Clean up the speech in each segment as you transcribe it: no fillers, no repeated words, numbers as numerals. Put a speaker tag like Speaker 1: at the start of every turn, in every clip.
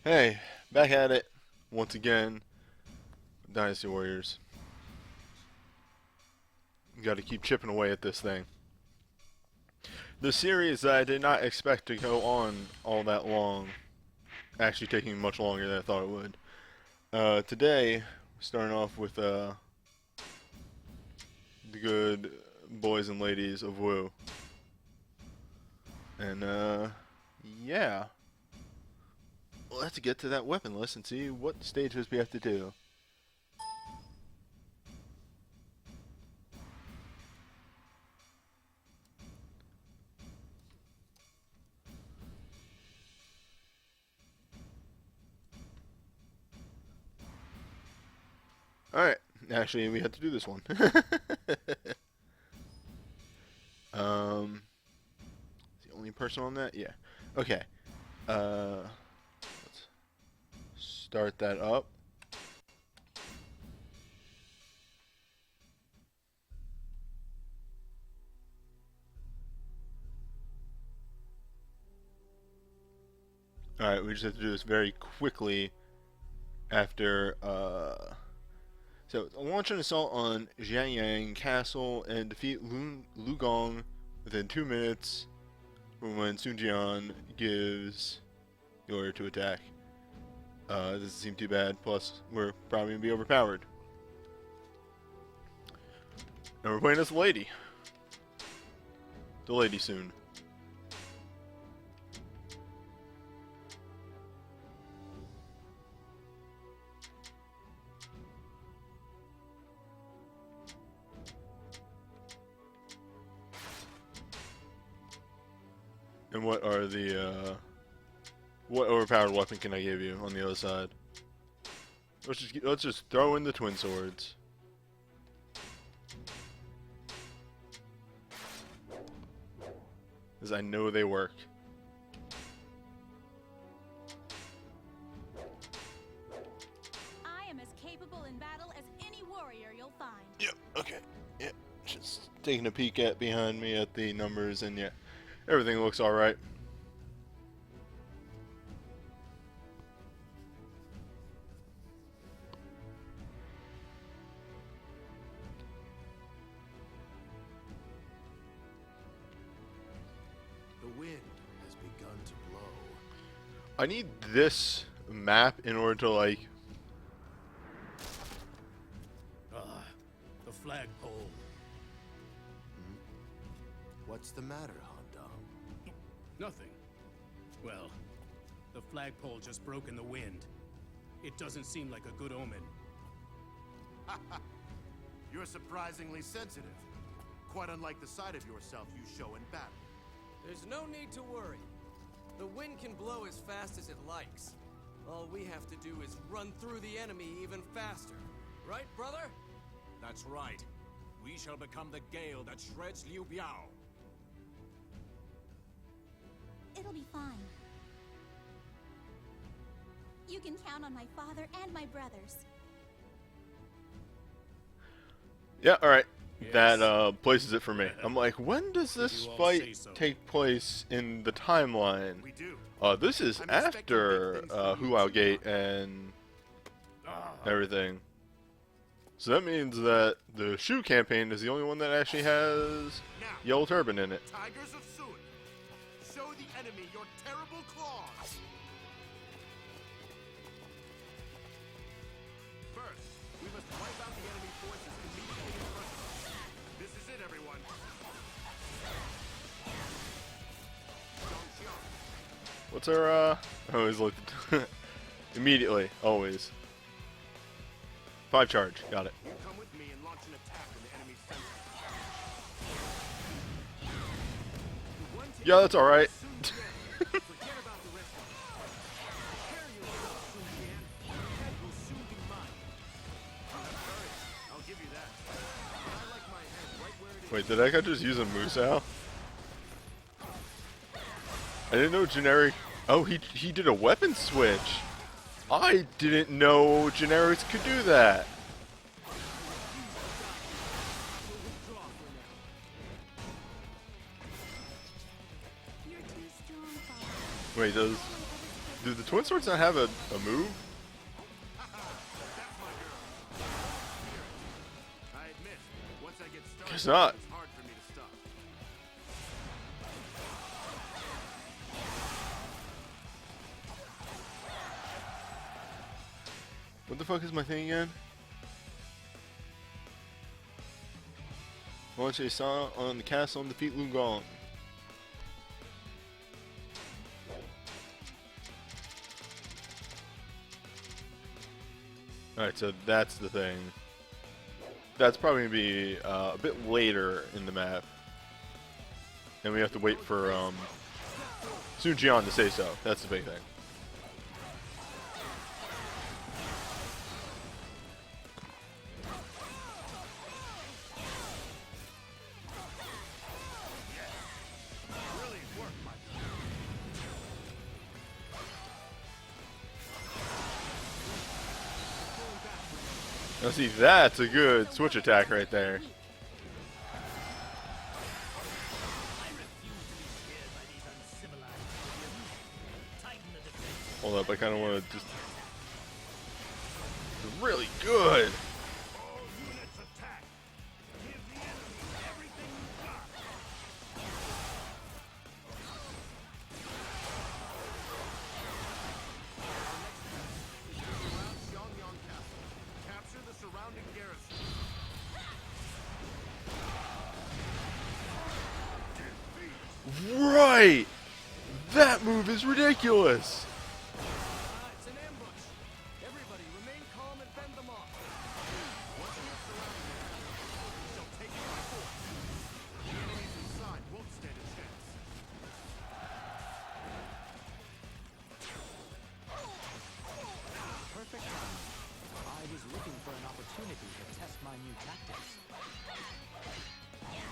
Speaker 1: Hey, back at it once again. Dynasty Warriors. Got to keep chipping away at this thing. The series that I did not expect to go on all that long, actually taking much longer than I thought it would. Today, starting off with the good boys and ladies of Woo. And yeah. Let's get to that weapon list and see what stages we have to do. Alright, actually we have to do this one. The only person on that? Yeah. Okay. Let's start that up. Alright, we just have to do this very quickly after, so, launch an assault on Jianyang Castle and defeat Lugong within 2 minutes from when Sun Jian gives the order to attack. Doesn't seem too bad, plus we're probably going to be overpowered. And we're playing as a lady. The lady soon. And what are the, what overpowered weapon can I give you on the other side? Let's just throw in the twin swords. Because I know they work.
Speaker 2: I am as capable in battle as any warrior you'll find.
Speaker 1: Yep, okay. Yep. Just taking a peek at behind me at the numbers, and yeah, everything looks alright.
Speaker 3: The wind has begun to blow.
Speaker 1: I need this map in order to, like...
Speaker 3: The flagpole. What's the matter, Handong?
Speaker 4: Nothing. Well, the flagpole just broke in the wind. It doesn't seem like a good omen.
Speaker 3: You're surprisingly sensitive. Quite unlike the side of yourself you show in battle.
Speaker 5: There's no need to worry. The wind can blow as fast as it likes. All we have to do is run through the enemy even faster. Right, brother?
Speaker 6: That's right. We shall become the gale that shreds Liu Biao.
Speaker 2: It'll be fine. You can count on my father and my brothers.
Speaker 1: Yeah, alright.
Speaker 4: Yes.
Speaker 1: That places it for me. I'm like, when does
Speaker 4: If
Speaker 1: this
Speaker 4: you all
Speaker 1: fight
Speaker 4: say so.
Speaker 1: take place in the timeline?
Speaker 3: We do.
Speaker 1: This is
Speaker 3: I'm expecting
Speaker 1: after
Speaker 3: big things from you
Speaker 1: Huao
Speaker 3: too,
Speaker 1: Gate
Speaker 3: Handong.
Speaker 1: and everything. So that means that the Shu campaign is the only one that actually has
Speaker 3: Now,
Speaker 1: Yellow Turban in it.
Speaker 3: Tigers of Sun, show the enemy your terrible claws. First, we must wipe out the enemy forces immediately in front of us. This is it, everyone. Zhongxiang.
Speaker 1: What's our, I always look immediately, always. 5 charge, got it.
Speaker 3: You come with me and launch an attack in the enemy's center. The one
Speaker 1: Yeah, that's alright.
Speaker 3: Sun Jian. Forget about the rest of us. Prepare yourself, Sun Jian. Your head will soon be mine. I'll give you that. But I like my head right where it is.
Speaker 1: Wait, did that guy just use a Musou? I didn't know generic... Oh, he did a weapon switch. I didn't know generics could do that.
Speaker 2: You're too strong, father.
Speaker 1: Wait, does... Do the twin swords not have a move?
Speaker 3: I admit, once I get started,
Speaker 1: Guess not.
Speaker 3: it's hard for me to stop.
Speaker 1: What the fuck is my thing again? Launch a saw on the castle and defeat Lugong. Alright, so that's the thing. That's probably going to be a bit later in the map. And we have to wait for Sun Jian to say so. That's the big thing. Now see, that's a good switch attack right there. Hold up, I kind of want to just... It's really good! Right! That move is ridiculous!
Speaker 5: It's an ambush. Everybody remain calm and fend them off.
Speaker 3: Once we have surrounded the castle, we shall take it by force. The enemies inside won't stand a chance.
Speaker 7: Perfect timing. I was looking for an opportunity to test my new tactics.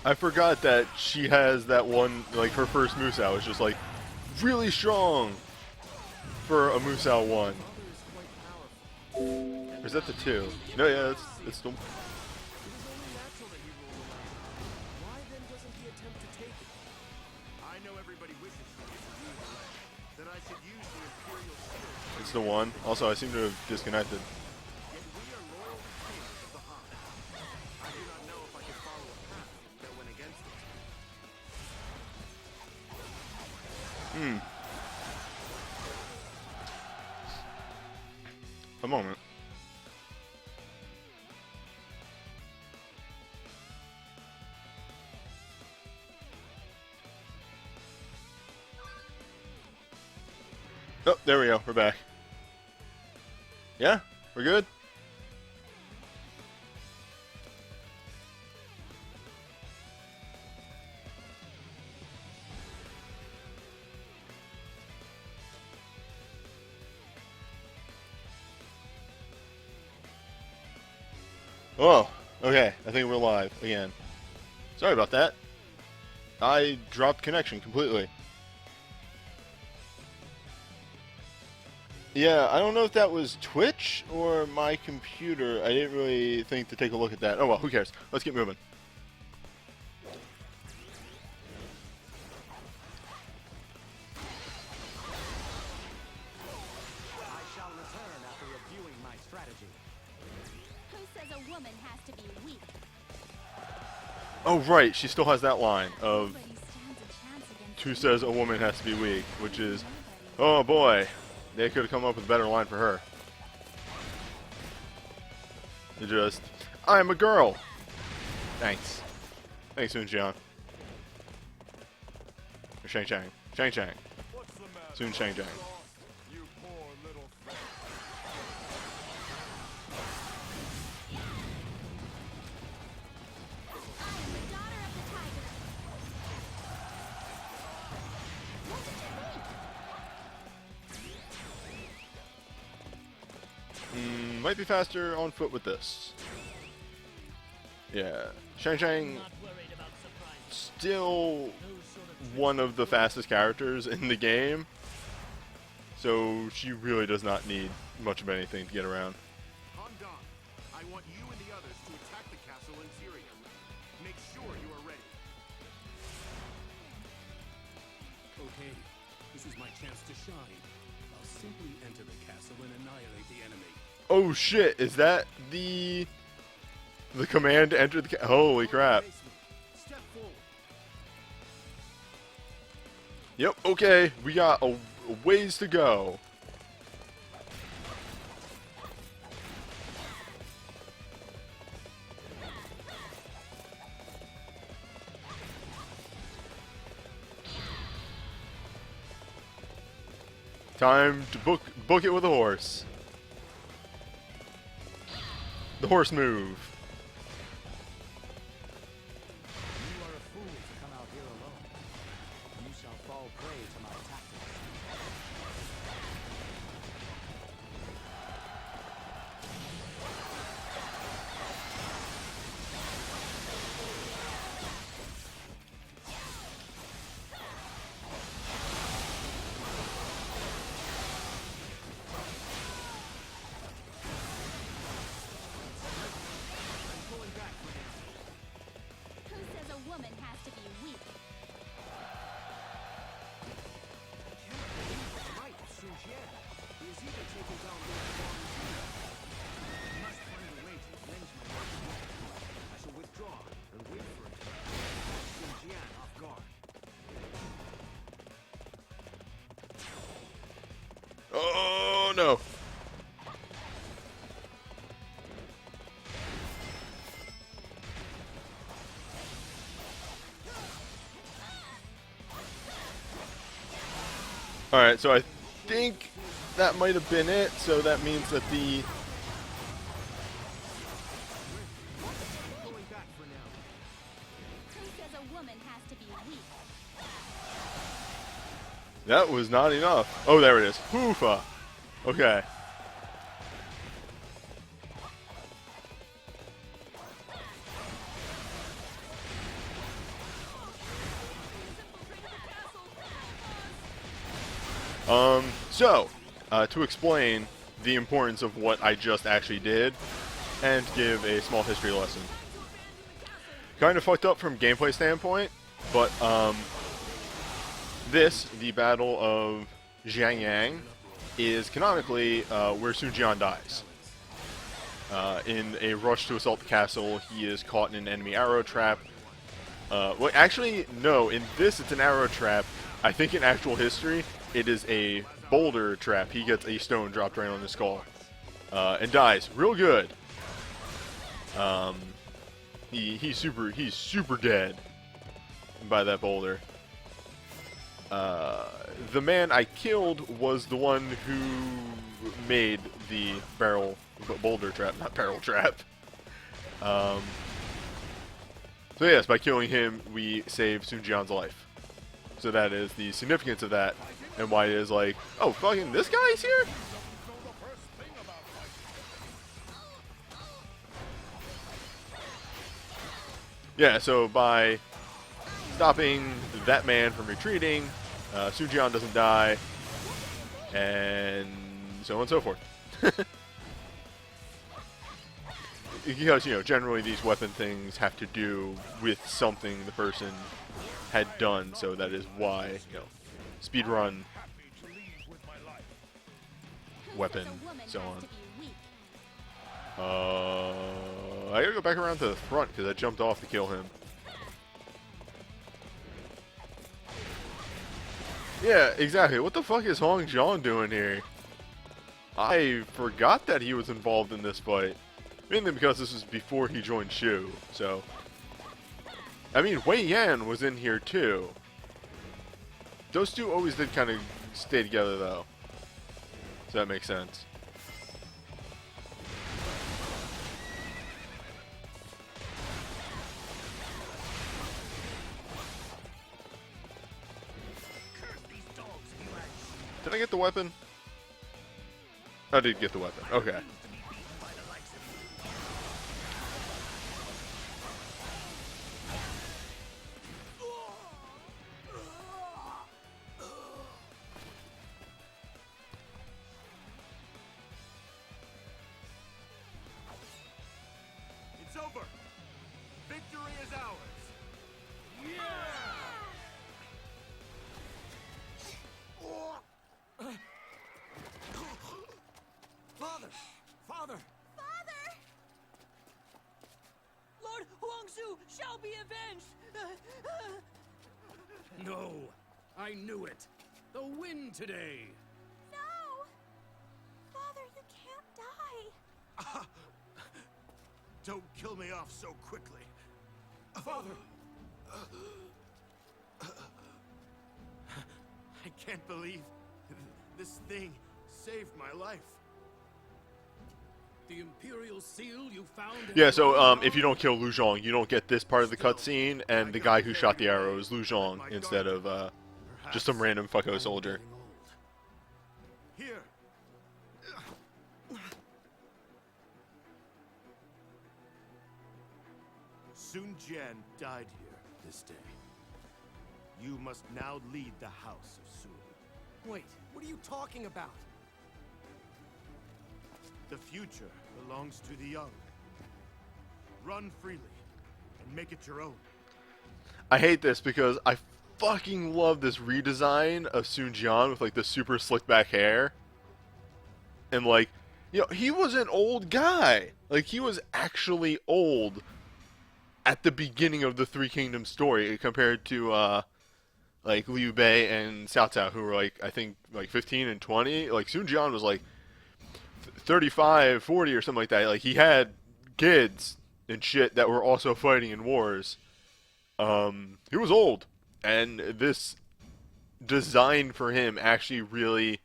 Speaker 1: I forgot that she has that one, like her first Musou is just like really strong for a Musou 1. Or is that the 2? No, yeah, it's the...
Speaker 5: It is only natural that he rule the land. Why then doesn't he attempt to take it?
Speaker 3: I know everybody wishes for me to rule the land. That I should use the Imperial shield.
Speaker 1: It's the 1. Also, I seem to have disconnected.
Speaker 3: Yet we are loyal retainers of the Han. I do not know if I can follow a path that went against it.
Speaker 1: A moment. Oh, there we go. We're back. Yeah? We're good? Oh, okay. I think we're live again. Sorry about that. I dropped connection completely. Yeah, I don't know if that was Twitch or my computer. I didn't really think to take a look at that. Oh well, who cares? Let's get moving.
Speaker 7: I shall return after reviewing my strategy.
Speaker 2: Who says a woman has to be weak?
Speaker 1: Oh right, she still has that line of
Speaker 2: Nobody stands a chance against
Speaker 1: who says a woman has to be weak, which is, oh boy, they could have come up with a better line for her. They just, I'm a girl. Thanks. Thanks, Sun Jian. Or Shang Chang. Shang Chang.
Speaker 3: What's the matter?
Speaker 1: Sun Shang Chang.
Speaker 3: You poor little thing.
Speaker 2: I am the daughter of the tiger. What did you think?
Speaker 1: Might be faster on foot with this. Yeah. Shang Chang still one of the fastest characters in the game. So she really does not need much of anything to get around.
Speaker 3: Han Dong, I want you and the others to attack the castle interior. Make sure you are ready.
Speaker 4: Okay. The this is my chance to shine. I'll simply enter the castle and annihilate the enemy.
Speaker 1: Oh shit, is that the command to enter the holy crap.
Speaker 3: Step forward.
Speaker 1: Yep, okay, we got a ways to go. Time to book it with a horse. The horse move.
Speaker 7: You are a fool to come out here alone. You shall fall prey to my tactics.
Speaker 2: Who says a woman has to be weak?
Speaker 3: Right, Sun Jian. He is even taking down those farmers here. I must find a way to avenge my wife. I shall withdraw and wait for it to catch Sun Jian off guard.
Speaker 1: Oh no. Alright, so I think that might have been it, so that means that the
Speaker 3: Going back for now.
Speaker 2: Who says a woman has to be weak?
Speaker 1: that was not enough. Oh, there it is. Hoofa. Okay. So, to explain the importance of what I just actually did, and give a small history lesson. Kind of fucked up from gameplay standpoint, but, the Battle of Jiangyang, is canonically, where Sun Jian dies. In a rush to assault the castle, he is caught in an enemy arrow trap. Well, actually, no, in this it's an arrow trap. I think in actual history, it is a boulder trap. He gets a stone dropped right on his skull. And dies real good. He's super dead by that boulder. The man I killed was the one who made the boulder trap, not barrel trap. So yes, by killing him, we save Sun Jian's life. So that is the significance of that, and why it is like, oh, fucking this guy's here? Yeah, so by stopping that man from retreating, Sun Jian doesn't die, and so on and so forth. Because, you know, generally these weapon things have to do with something the person had done, so that is why, you know, speedrun, weapon,
Speaker 2: Who says a woman
Speaker 1: so
Speaker 2: has
Speaker 1: on.
Speaker 2: to be weak?
Speaker 1: I gotta go back around to the front because I jumped off to kill him. Yeah, exactly. What the fuck is Hong Jian doing here? I forgot that he was involved in this fight. Mainly because this was before he joined Shu, so... I mean, Wei Yan was in here too. Those two always did kind of stay together though. So that makes sense. Did I get the weapon? I did get the weapon. Okay.
Speaker 3: It's over. Victory is ours. Yeah!
Speaker 5: avenged!
Speaker 4: No, I knew it. The wind today.
Speaker 2: No! Father, you can't die.
Speaker 6: Don't kill me off so quickly.
Speaker 5: Father!
Speaker 6: I can't believe this thing saved my life.
Speaker 4: The Imperial seal you found in
Speaker 1: Yeah,
Speaker 4: the
Speaker 1: so
Speaker 4: Rhine
Speaker 1: if you don't kill Lu Zhong, you don't get this part of the cutscene, and the guy who shot the arrow is Lu Zhong instead of just some random fucko soldier.
Speaker 6: Here. Sun Jian died here this day. You must now lead the House of Sun.
Speaker 5: Wait, what are you talking about?
Speaker 6: The future belongs to the young. Run freely and make it your own.
Speaker 1: I hate this because I fucking love this redesign of Sun Jian with like the super slick back hair. And like, you know, he was an old guy. Like, he was actually old at the beginning of the Three Kingdoms story compared to like Liu Bei and Cao Cao, who were like, I think like 15 and 20. Like, Sun Jian was like 35, 40 or something like that. Like, he had kids and shit that were also fighting in wars. He was old, and this design for him actually really,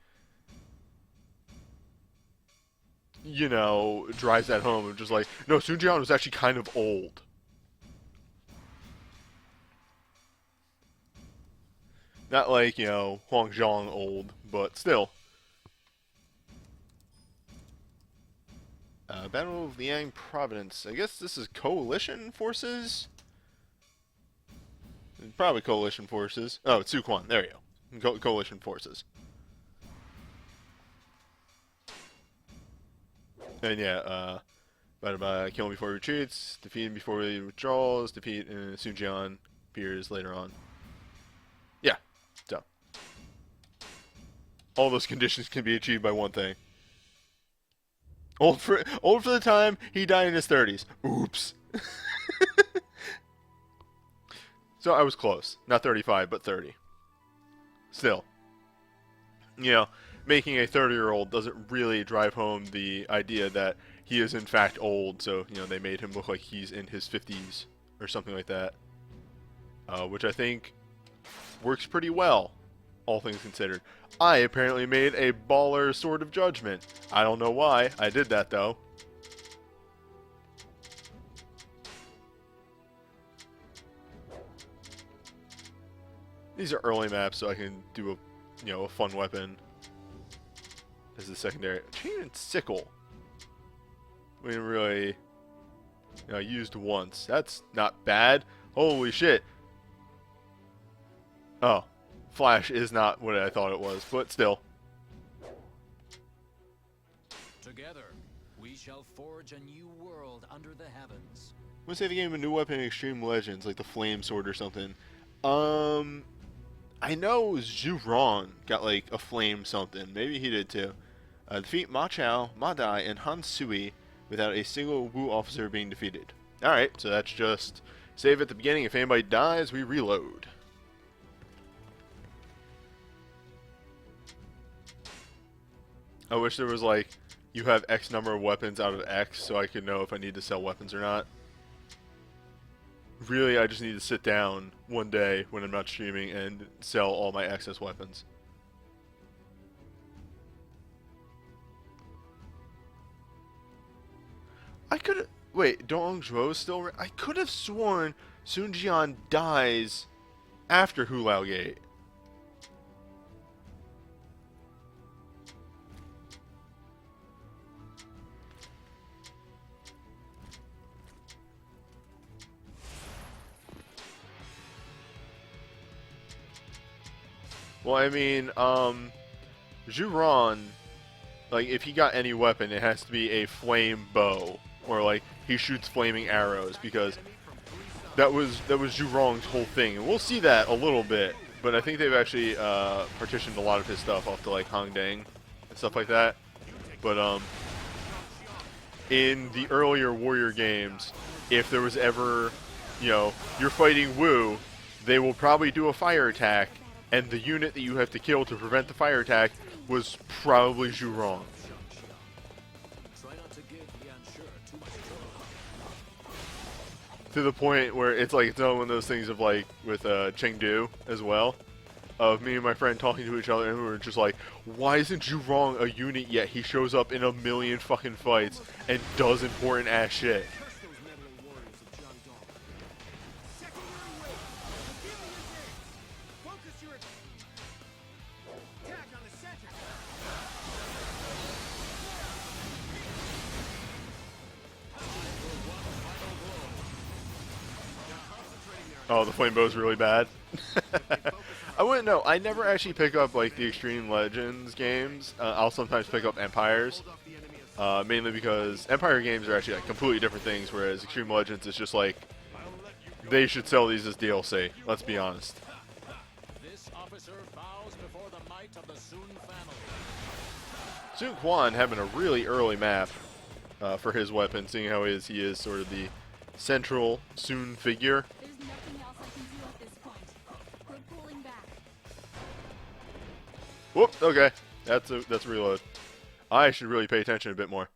Speaker 1: you know, drives that home. Of just like, no, Sun Jian was actually kind of old. Not like, you know, Huang Zhong old, but still. Battle of Liang Province. I guess this is coalition forces? Probably coalition forces. Oh, it's Suquan. There you go. Coalition forces. And yeah, battle by kill him before he retreats, defeat him before he withdraws, defeat Sun Jian appears later on. Yeah, so. All those conditions can be achieved by one thing. Old for the time he died in his 30s. Oops. So I was close. Not 35, but 30. Still. You know, making a 30-year-old doesn't really drive home the idea that he is in fact old, so, you know, they made him look like he's in his 50s or something like that. Which I think works pretty well, all things considered. I apparently made a baller Sword of Judgment. I don't know why. I did that, though. These are early maps, so I can do a, you know, a fun weapon as a secondary. Chain and sickle. We didn't really, you know, used once. That's not bad. Holy shit. Oh, flash is not what I thought it was, but still.
Speaker 7: Together, we shall forge a new world under the heavens.
Speaker 1: I'm gonna say the game a new weapon in Extreme Legends, like the Flame Sword or something. I know Zhu Ron got like a flame something. Maybe he did too. Defeat Ma Chao, Ma Dai, and Han Sui without a single Wu officer being defeated. Alright, so that's just save at the beginning. If anybody dies, we reload. I wish there was like, you have X number of weapons out of X so I could know if I need to sell weapons or not. Really, I just need to sit down one day when I'm not streaming and sell all my excess weapons. I could have... Wait, Dong Zhuo's still... I could have sworn Sun Jian dies after Hulao Gate. Well, I mean, Zhu Ron, like, if he got any weapon, it has to be a flame bow, or like he shoots flaming arrows, because that was Zhu Ron's whole thing, and we'll see that a little bit. But I think they've actually partitioned a lot of his stuff off to like Hangdang and stuff like that. But in the earlier Warrior games, if there was ever you know, you're fighting Wu, they will probably do a fire attack, and the unit that you have to kill to prevent the fire attack was probably Zhurong.
Speaker 3: Try not to give Lian too much trouble.
Speaker 1: To the point where it's like it's one of those things of like with Chengdu as well, of me and my friend talking to each other, and we were just like, why isn't Zhurong a unit yet? He shows up in a million fucking fights and does important ass shit.
Speaker 3: Curse those meddling warriors of Jiangdong. Secondary wave. Revealing your gaze. Focus your attack on the center.
Speaker 1: Oh, the flame bow's really bad. I wouldn't know. I never actually pick up like the Extreme Legends games. I'll sometimes pick up Empires, mainly because Empire games are actually like completely different things, whereas Extreme Legends is just like they should sell these as DLC. Let's be honest.
Speaker 7: This officer bows before the might of the Sun family.
Speaker 1: Sun Quan having a really early map for his weapon, seeing how he is sort of the central Sun figure.
Speaker 2: There's nothing else I can do at this point. We're pulling back.
Speaker 1: Whoop. Okay, that's a reload. I should really pay attention a bit more.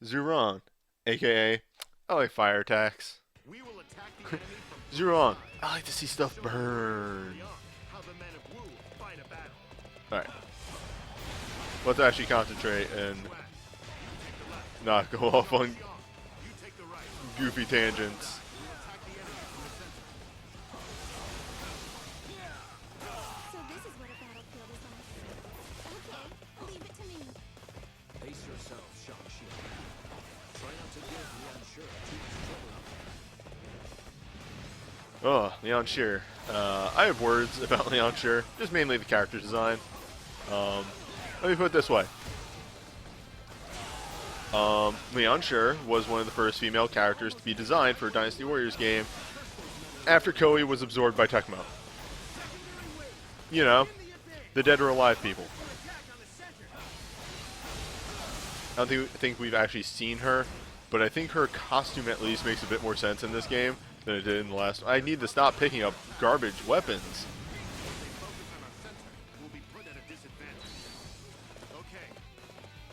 Speaker 1: Zhurong, aka I like fire attacks.
Speaker 6: We will attack the enemy from
Speaker 1: Zhurong, I like to see stuff burn.
Speaker 6: beyond. How the men of Wu fight a battle.
Speaker 1: Alright. Let's actually concentrate and not go off on
Speaker 6: You take the right.
Speaker 1: goofy tangents.
Speaker 6: Attack the enemy from the center.
Speaker 2: So this is what a battlefield is like. Okay, leave it to me.
Speaker 3: Pace yourself, Shang-Chi. Try not to give Lian too much trouble.
Speaker 1: Oh, Leon Shear. I have words about Leon Shear, just mainly the character design. Let me put it this way. Leon Shear was one of the first female characters to be designed for a Dynasty Warriors game after Koei was absorbed by Tecmo. You know, the dead or alive people. I don't think we've actually seen her, but I think her costume at least makes a bit more sense in this game than it did in the last. I need to stop picking up garbage weapons.
Speaker 6: Will be put at a disadvantage. Okay.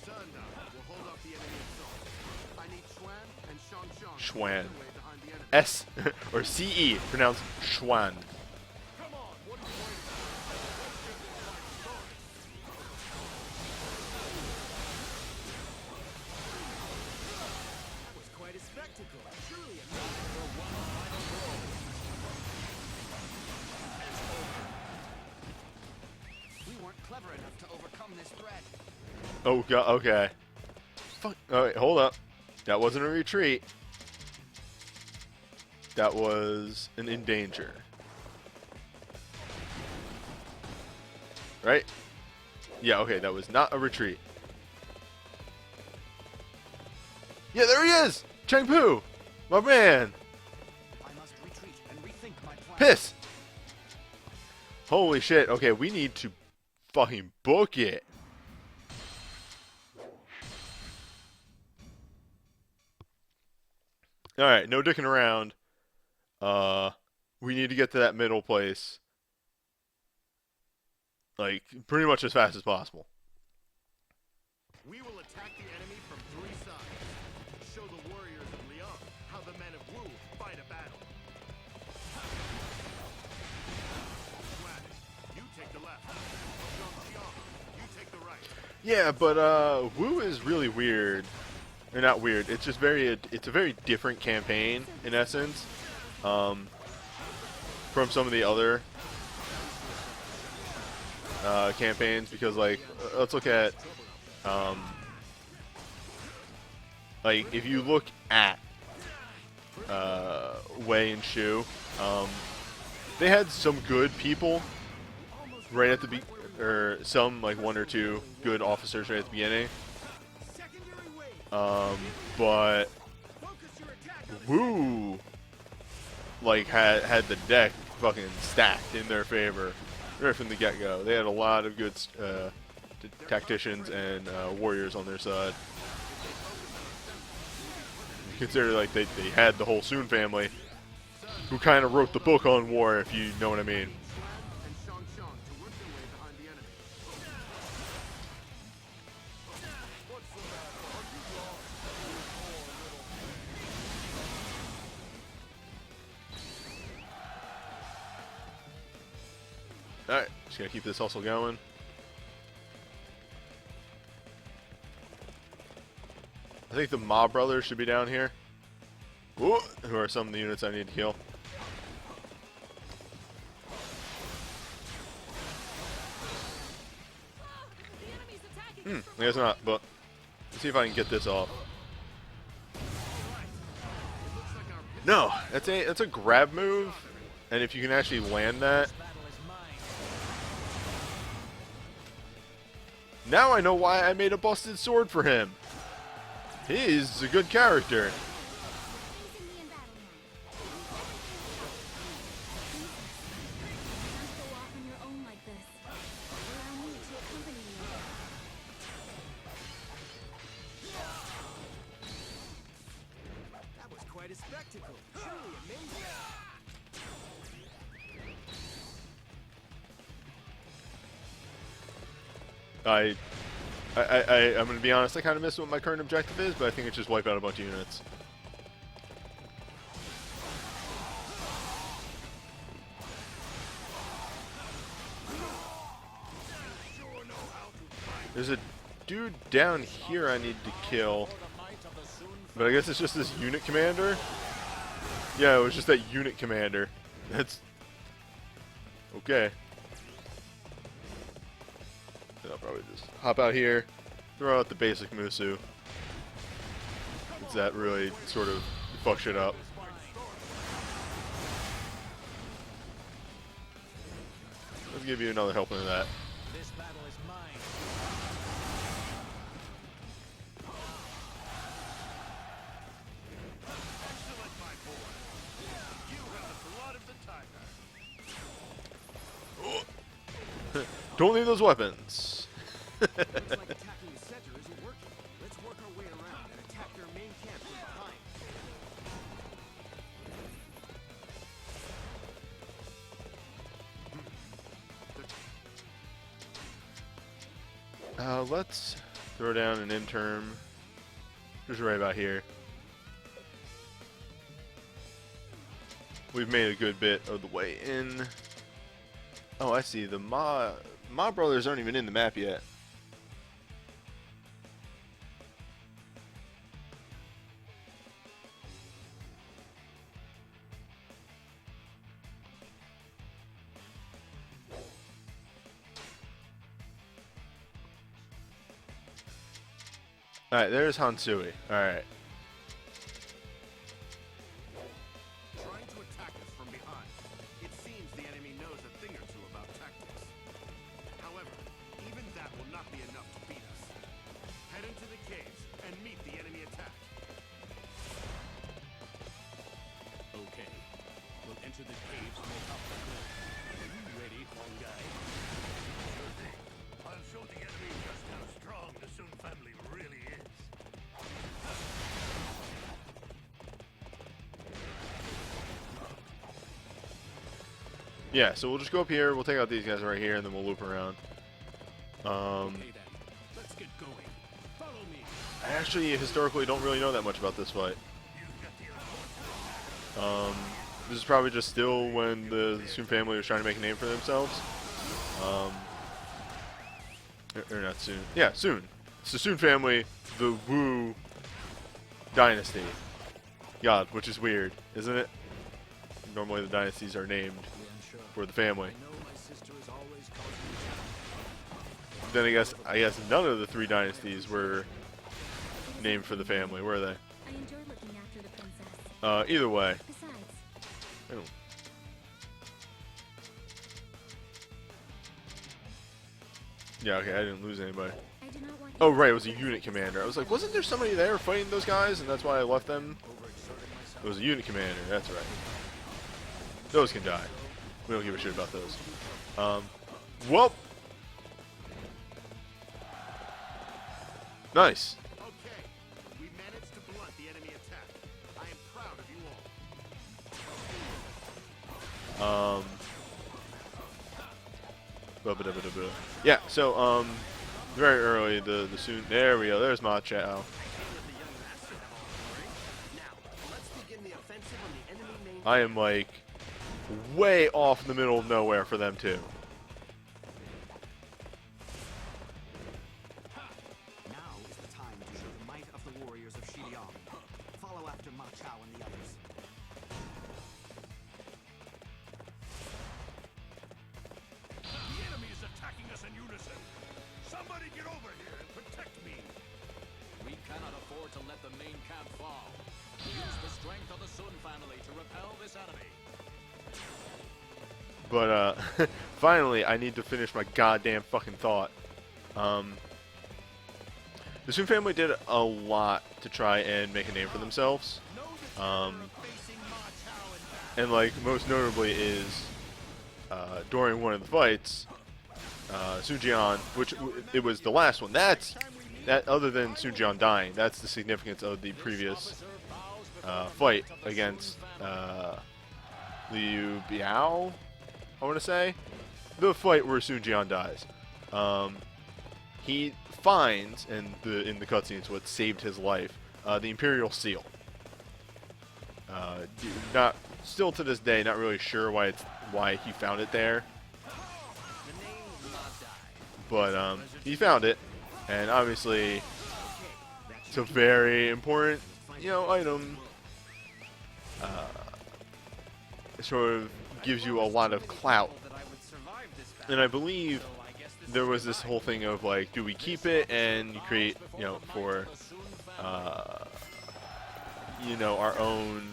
Speaker 6: Sun will hold off the enemy assault. I need Xuan and Shang-Shang to
Speaker 1: Xuan.
Speaker 6: lead the way behind the enemy.
Speaker 1: S or CE, pronounced Schwan.
Speaker 6: Come on, what are you waiting for? Let's get this fight started.
Speaker 3: That was quite a spectacle. Truly amazing. We weren't clever enough to overcome this threat.
Speaker 1: Oh god, okay. Fuck. Alright, hold up. That wasn't a retreat. That was an in danger. Right? Yeah, okay, that was not a retreat. Yeah, there he is! Cheng Pu! My man!
Speaker 3: I must retreat and rethink my plan.
Speaker 1: Piss! Holy shit, okay, we need to fucking book it. Alright, no dicking around. We need to get to that middle place. Like, pretty much as fast as possible.
Speaker 6: We will attack the enemy from three sides. Show the warriors of Liang how the men of Wu fight a battle. Xuan, you take the left. Zhang, you take the right.
Speaker 1: Yeah, but Wu is really weird. Or not weird. It's just it's a very different campaign in essence, from some of the other campaigns. Because like, let's look at like if you look at Wei and Shu, they had some good people right at the or some like one or two good officers right at the beginning. But Wu like had the deck fucking stacked in their favor right from the get-go. They had a lot of good tacticians and warriors on their side. You consider like they had the whole Soon family, who kind of wrote the book on war, if you know what I mean. Alright, just gotta keep this hustle going. I think the Ma brothers should be down here. Ooh, who are some of the units I need to kill. I guess not, but let's see if I can get this off. No, that's a grab move, and if you can actually land that. Now I know why I made a busted sword for him. He's a good character.
Speaker 3: That was quite a spectacle. Truly amazing.
Speaker 1: I'm gonna be honest, I kind of miss what my current objective is, but I think it's just wipe out a bunch of units. There's a dude down here I need to kill, but I guess it's just this unit commander. Yeah, it was just that unit commander. That's okay. I'll probably just hop out here, throw out the basic Musu. Because that really sort of fucks shit up. Let's give you another helping of that.
Speaker 7: This battle is mine.
Speaker 6: Excellent, my boy. You have the blood of the tiger.
Speaker 1: Don't leave those weapons.
Speaker 3: Looks like attacking the center isn't working. Let's work our way around and attack their main camp from behind.
Speaker 1: Let's throw down an interim. Just right about here. We've made a good bit of the way in. Oh, I see. The Ma brothers aren't even in the map yet. Alright, there's Hansui. Alright.
Speaker 6: Trying to attack us from behind. It seems the enemy knows a thing or two about tactics. However, even that will not be enough to beat us. Head into the caves and meet the enemy attack.
Speaker 4: Okay. We'll enter the caves and we'll help them build. Are you ready, Huang Gai?
Speaker 6: Sure thing. I'll show the enemy just how strong the Sun family really is.
Speaker 1: Yeah, so we'll just go up here, we'll take out these guys right here, and then we'll loop around.
Speaker 4: Okay then. Let's get going. Follow me.
Speaker 1: I actually historically don't really know that much about this fight. This is probably just still when the Soon family was trying to make a name for themselves. Or not soon. Yeah, soon. It's the Soon family, the Wu Dynasty. God, which is weird, isn't it? Normally the dynasties are named for the family.
Speaker 3: I know my sister is always causing me
Speaker 1: Then I guess none of the three dynasties were named for the family, were they?
Speaker 2: I enjoy looking after the princess.
Speaker 1: Either way.
Speaker 2: Besides,
Speaker 1: I don't. Yeah, okay, I didn't lose anybody.
Speaker 2: I do not want
Speaker 1: Oh,
Speaker 2: you
Speaker 1: right, it was a unit commander. I was like, wasn't there somebody there fighting those guys, and that's why I left them?
Speaker 3: overexerting myself.
Speaker 1: It was a unit commander, that's right. Those can die. We don't give a shit about those. Whoop. Nice.
Speaker 6: Okay, we managed to blunt the enemy attack. I am proud of you all.
Speaker 1: Yeah, so, very early, the soon, there we go, there's Ma Chao.
Speaker 6: Now, let's begin the offensive on the enemy main.
Speaker 1: I am, like, way off in the middle of nowhere for them, too.
Speaker 3: Now is the time to show the might of the warriors of Xiliang. Follow after Ma Chao and the others.
Speaker 6: The enemy is attacking us in unison. Somebody get over here and protect me.
Speaker 7: We cannot afford to let the main camp fall. Use the strength of the Sun family to repel this enemy.
Speaker 1: But, finally, I need to finish my goddamn fucking thought. The Soon family did a lot to try and make a name for themselves. And, like, most notably is, during one of the fights, Sun Jian, which it was the last one. That, other than Sun Jian dying, that's the significance of the previous fight against Liu Biao, I want to say. The fight where Sun Jian dies. He finds, in the cutscenes, what saved his life, the Imperial Seal. Still to this day, not really sure why he found it there. But he found it, and obviously it's a very important, item. It sort of gives you a lot of clout. And I believe there was this whole thing of, like, do we keep it and create, for, our own,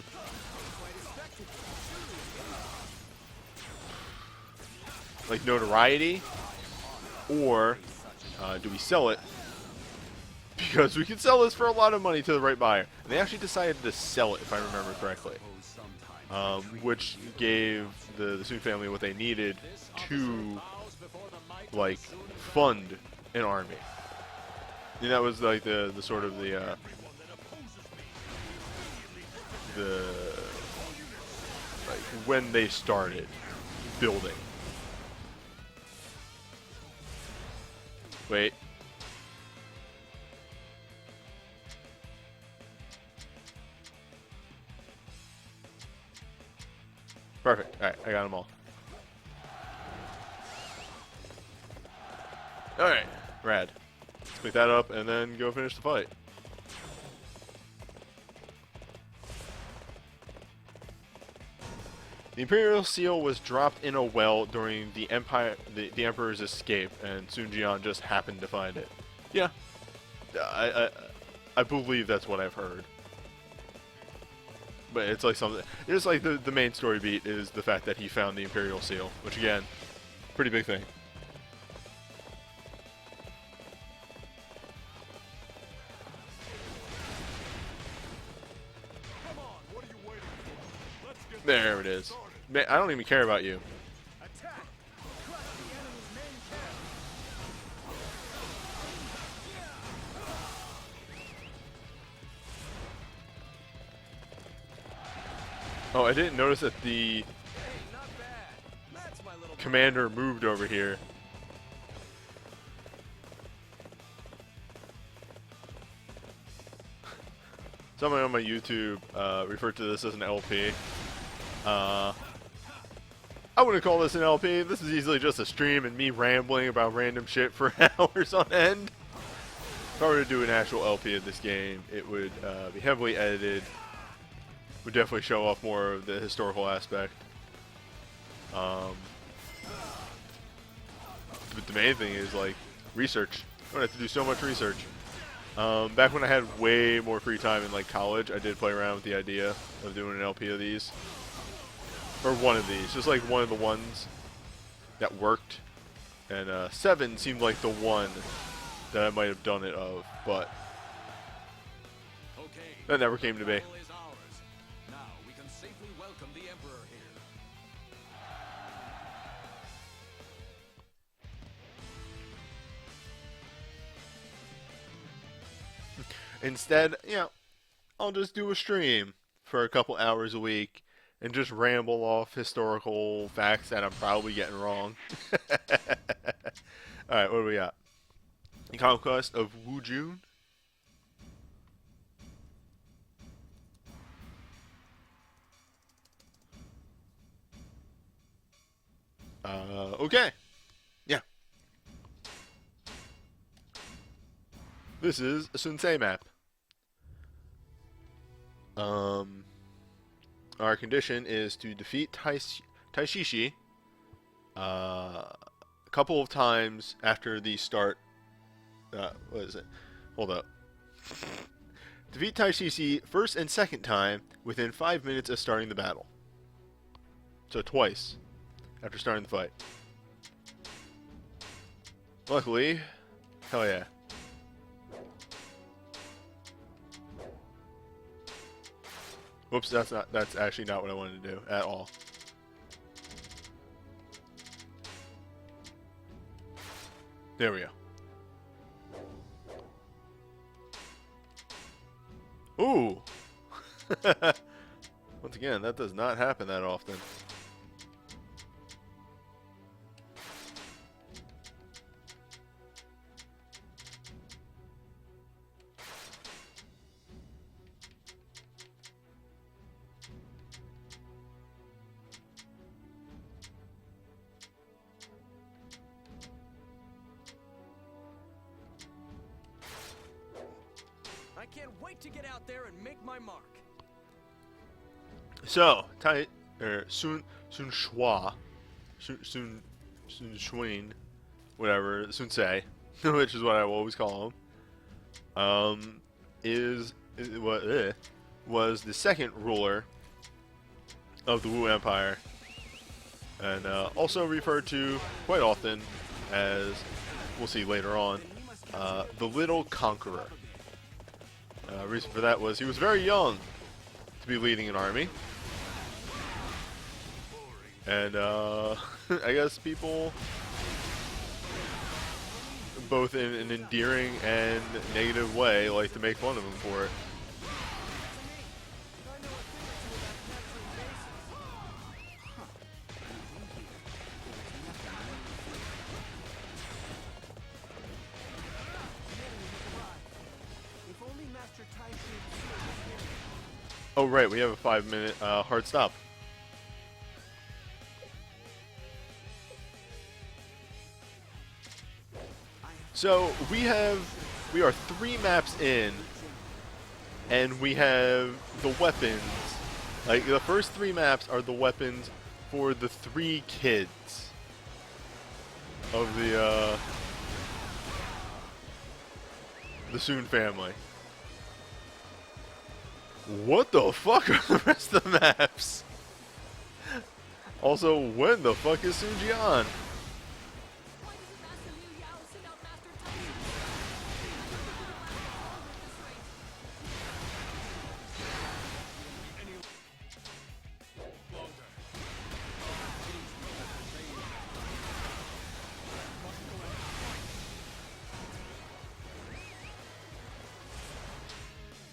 Speaker 1: like, notoriety, or do we sell it? Because we can sell this for a lot of money to the right buyer. And they actually decided to sell it, if I remember correctly. Which gave the Sun family what they needed to, like, fund an army. And that was, like, the sort of the like, when they started building. Wait. Perfect. Alright, I got them all. Alright, rad. Let's pick that up and then go finish the fight. The Imperial Seal was dropped in a well during the Emperor's escape, and Sun Jian just happened to find it. Yeah, I believe that's what I've heard. But it's like something. It's like the main story beat is the fact that he found the Imperial Seal, which again, pretty big thing.
Speaker 6: Come on, what are you waiting for? Let's get
Speaker 1: There it is. Man, I don't even care about you.
Speaker 6: attack. Crush the enemy's main camp.
Speaker 1: Oh, I didn't notice that the
Speaker 5: Hey, not bad. That's my little
Speaker 1: commander moved over here. Someone on my YouTube referred to this as an LP. I wouldn't call this an LP. This is easily just a stream and me rambling about random shit for hours on end. If I were to do an actual LP of this game, it would be heavily edited. Would definitely show off more of the historical aspect. But the main thing is, like, research. I don't have to do so much research. Back when I had way more free time in, like, college, I did play around with the idea of doing an LP of these. Or one of these. Just, like, one of the ones that worked. And 7 seemed like the one that I might have done it of, but that never came to be.
Speaker 7: Now we can safely welcome the Emperor here.
Speaker 1: Instead, I'll just do a stream for a couple hours a week and just ramble off historical facts that I'm probably getting wrong. Alright, what do we got? The Conquest of Wujun. Okay. Yeah. This is a Sunsei map. Our condition is to defeat Taishishi a couple of times after the start. What is it? Hold up. Defeat Taishishi first and second time within 5 minutes of starting the battle. So twice after starting the fight. Luckily, hell yeah. Whoops, that's actually not what I wanted to do at all. There we go. Ooh! Once again, that does not happen that often.
Speaker 5: I can't wait to get out there and make my mark.
Speaker 1: So, Sun Shuai, Sun Shuin, whatever, Sunsei, which is what I will always call him, was the second ruler of the Wu Empire, and also referred to quite often as, we'll see later on, the Little Conqueror. Reason for that was he was very young to be leading an army. And I guess people, both in an endearing and negative way, like to make fun of him for it. Oh right, we have a 5-minute hard stop. So we are 3 maps in, and we have the weapons. Like the first 3 maps are the weapons for the 3 kids of the Sun family. What the fuck are the rest of the maps? Also, when the fuck is Sun Jian?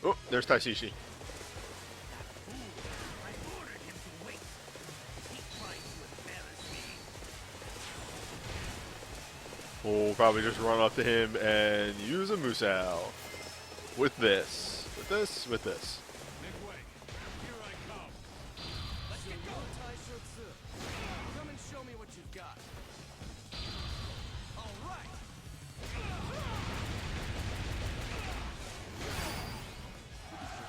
Speaker 1: Oh, there's Taishishi. We'll probably just run up to him and use a Musou. With this. With this. With this.
Speaker 6: Make way. Here I come.
Speaker 5: Let's get going, Taishotsu. Come and show me what you've got. All right.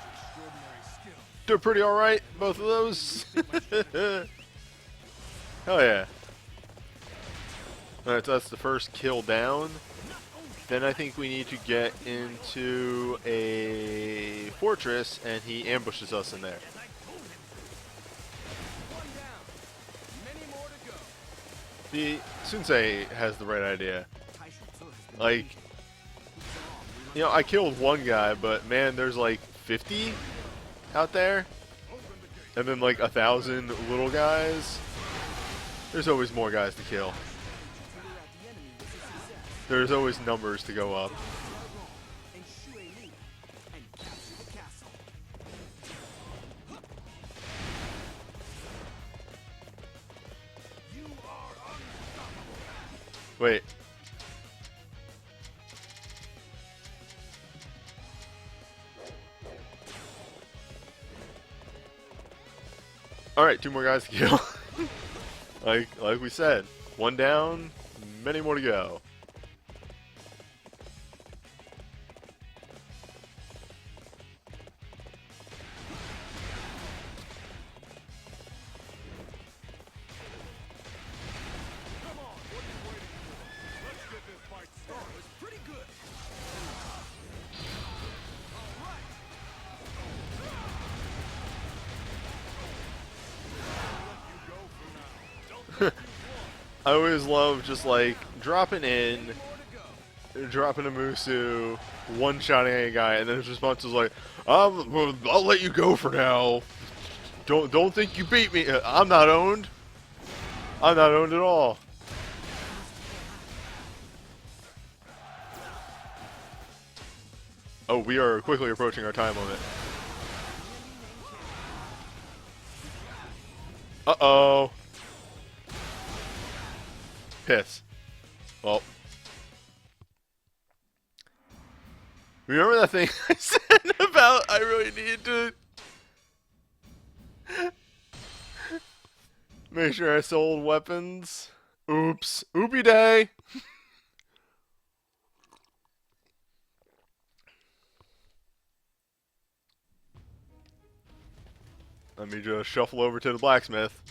Speaker 6: Extraordinary skill.
Speaker 1: They're pretty alright, both of those. Hell yeah. Alright, so that's the first kill down. Then I think we need to get into a fortress, and he ambushes us in there.
Speaker 5: One down. Many more to go.
Speaker 1: The Sunsei has the right idea. Like, I killed one guy, but man, there's like 50 out there, and then like 1,000 little guys. There's always more guys to kill. There's always numbers to go up. Wait. Alright, 2 more guys to kill. like we said. 1 down, many more to go.
Speaker 6: Come on, what are you waiting for? Let's get this fight started.
Speaker 5: was pretty good.
Speaker 1: I always love just like dropping in,
Speaker 5: More to go.
Speaker 1: dropping a Musu, one-shotting a guy, and then his response is like, I'll let you go for now. Don't think you beat me. I'm not owned. I'm not owned at all. Oh, we are quickly approaching our time limit. Uh-oh. Piss. Well. Remember that thing I said about I really need to make sure I sold weapons? Oops. Oopie day. Let me just shuffle over to the blacksmith.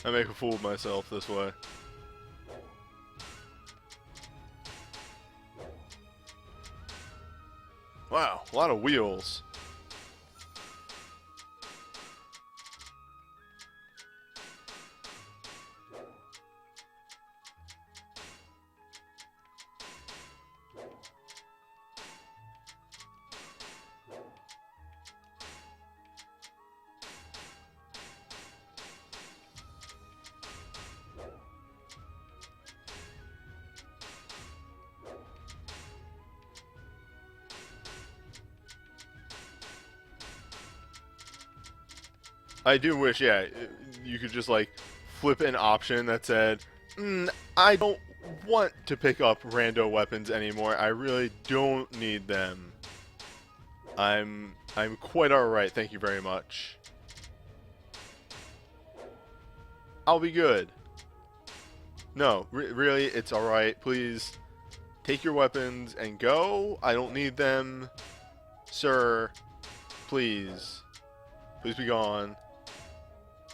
Speaker 1: I make a fool of myself this way. Wow, a lot of wheels. I do wish, yeah, you could just like flip an option that said, I don't want to pick up rando weapons anymore. I really don't need them. I'm quite alright, thank you very much. I'll be good. No, really, it's alright. Please take your weapons and go. I don't need them. Sir, please. Please be gone.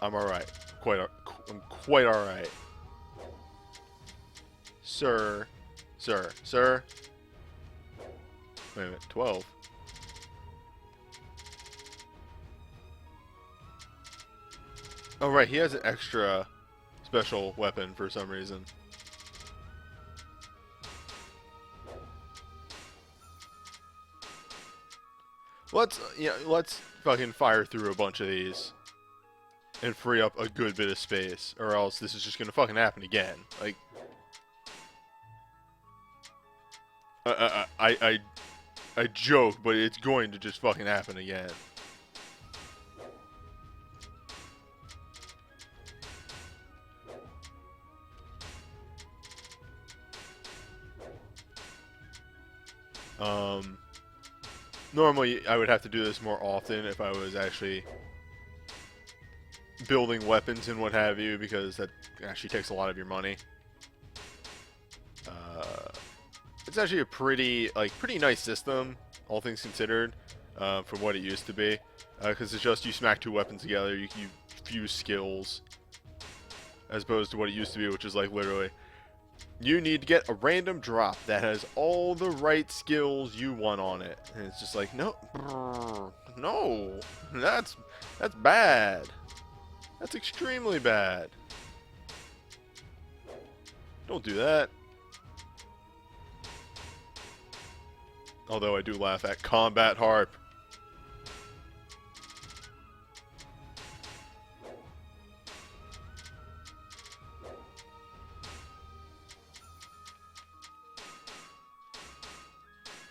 Speaker 1: I'm alright. I'm quite alright. Sir. Sir. Wait a minute, 12. Oh right, he has an extra special weapon for some reason. Let's fucking fire through a bunch of these and free up a good bit of space, or else this is just gonna fucking happen again. Like, I joke, but it's going to just fucking happen again. Normally I would have to do this more often if I was actually building weapons and what have you, because that actually takes a lot of your money. It's actually a pretty nice system, all things considered, from what it used to be. Because it's just you smack 2 weapons together, you fuse skills, as opposed to what it used to be, which is like literally, you need to get a random drop that has all the right skills you want on it, and it's just like, no, that's bad. That's extremely bad. Don't do that. Although I do laugh at Combat Harp.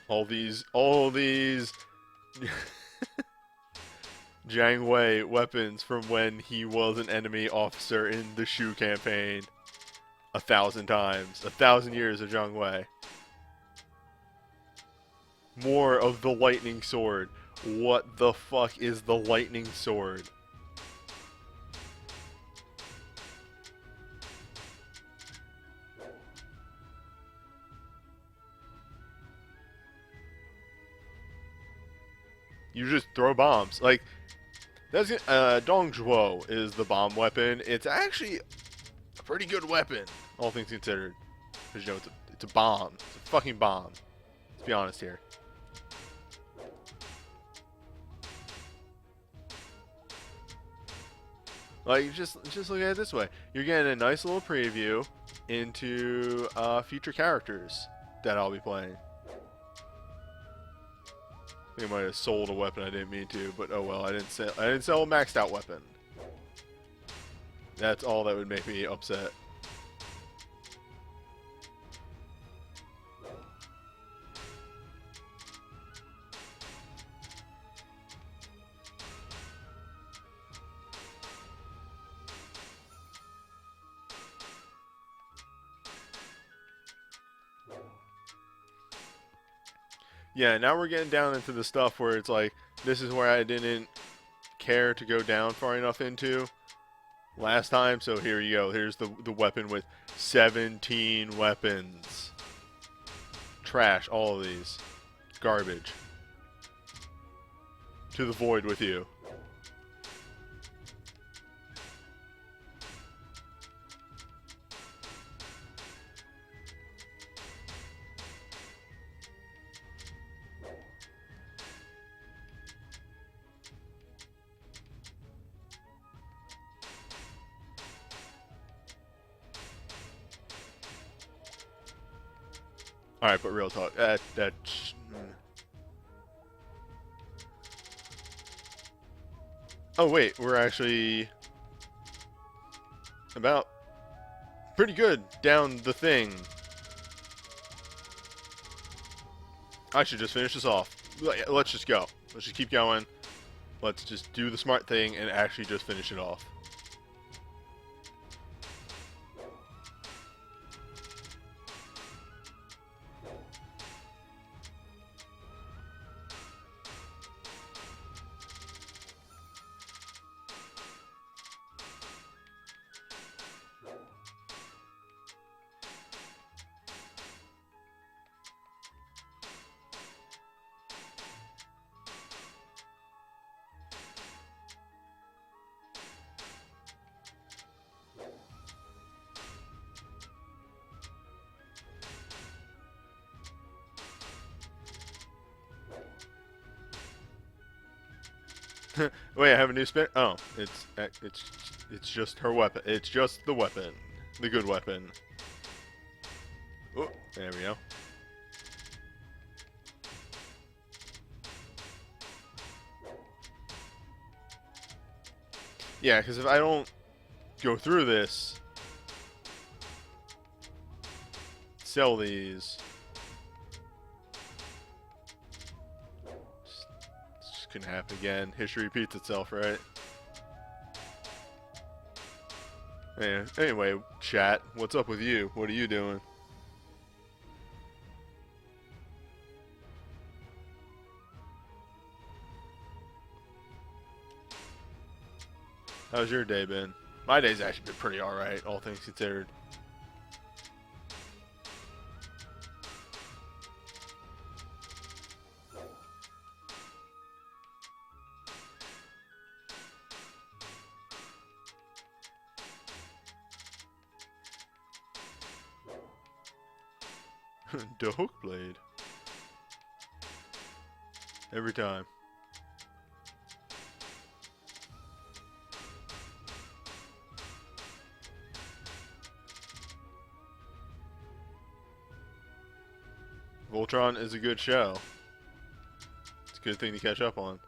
Speaker 1: All these Jiang Wei weapons from when he was an enemy officer in the Shu campaign 1,000 times. 1,000 years of Jiang Wei. More of the lightning sword. What the fuck is the lightning sword? You just throw bombs. Like, that's Dong Zhuo is the bomb weapon. It's actually a pretty good weapon, all things considered. Because, you know, it's a bomb. It's a fucking bomb. Let's be honest here. Like, just look at it this way. You're getting a nice little preview into future characters that I'll be playing. I think I might have sold a weapon I didn't mean to, but oh well. I didn't sell a maxed out weapon. That's all that would make me upset. Yeah, now we're getting down into the stuff where it's like, this is where I didn't care to go down far enough into last time, so here you go. Here's the weapon with 17 weapons. Trash, all of these. Garbage. To the void with you. Alright, but real talk. Oh, wait. We're actually about pretty good down the thing. I should just finish this off. Let's just go. Let's just keep going. Let's just do the smart thing and actually just finish it off. Wait, I have a new spin. Oh, it's just her weapon. It's just the weapon, the good weapon. Oh, there we go. Yeah, because if I don't go through this, sell these. Can happen again. History repeats itself, right? Yeah. Anyway, chat, what's up with you? What are you doing? How's your day been? My day's actually been pretty alright, all things considered. The hook blade. Every time. Voltron is a good show. It's a good thing to catch up on.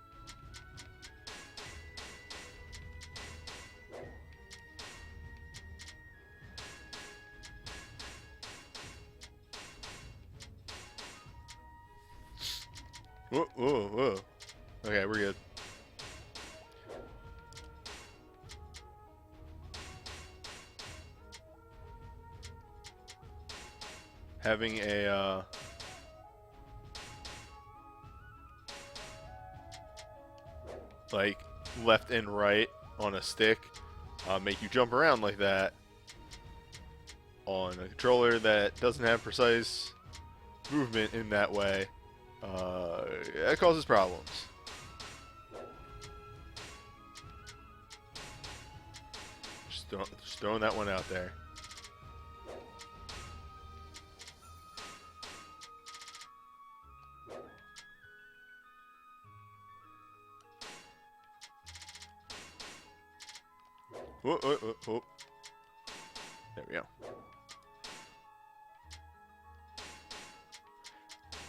Speaker 1: Whoa, whoa, whoa. Okay, we're good. Having a, like, left and right on a stick, make you jump around like that on a controller that doesn't have precise movement in that way. That causes problems. Just throwing that one out there. Whoa, whoa, whoa, whoa. There we go.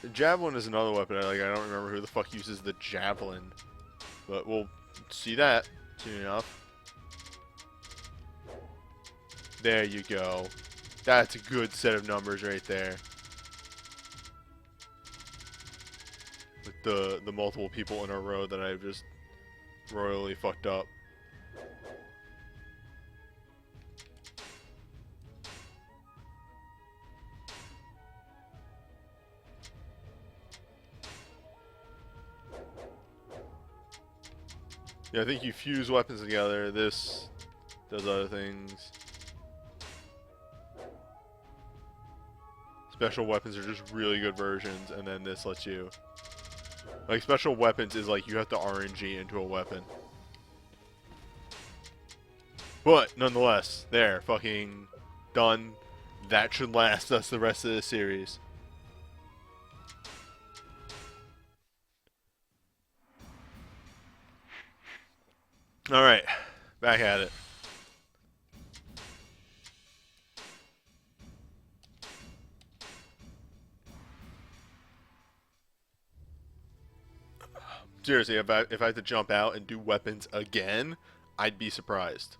Speaker 1: The javelin is another weapon I like. I don't remember who the fuck uses the javelin, but we'll see that soon enough. There you go. That's a good set of numbers right there. With the multiple people in a row that I've just royally fucked up. Yeah, I think you fuse weapons together. This does other things. Special weapons are just really good versions, and then this lets you... Like, special weapons is like you have to RNG into a weapon. But, nonetheless, there, fucking done. That should last us the rest of the series. Alright, back at it. Seriously, if I had to jump out and do weapons again, I'd be surprised.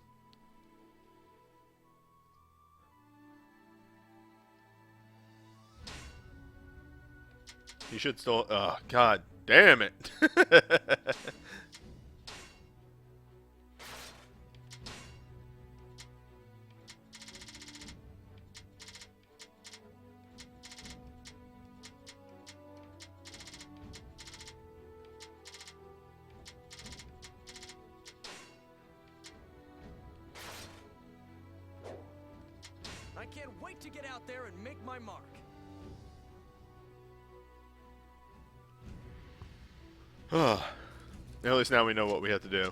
Speaker 1: You should still... Oh, god damn it.
Speaker 5: I can't wait to get out there and make my mark.
Speaker 1: At least now we know what we have to do.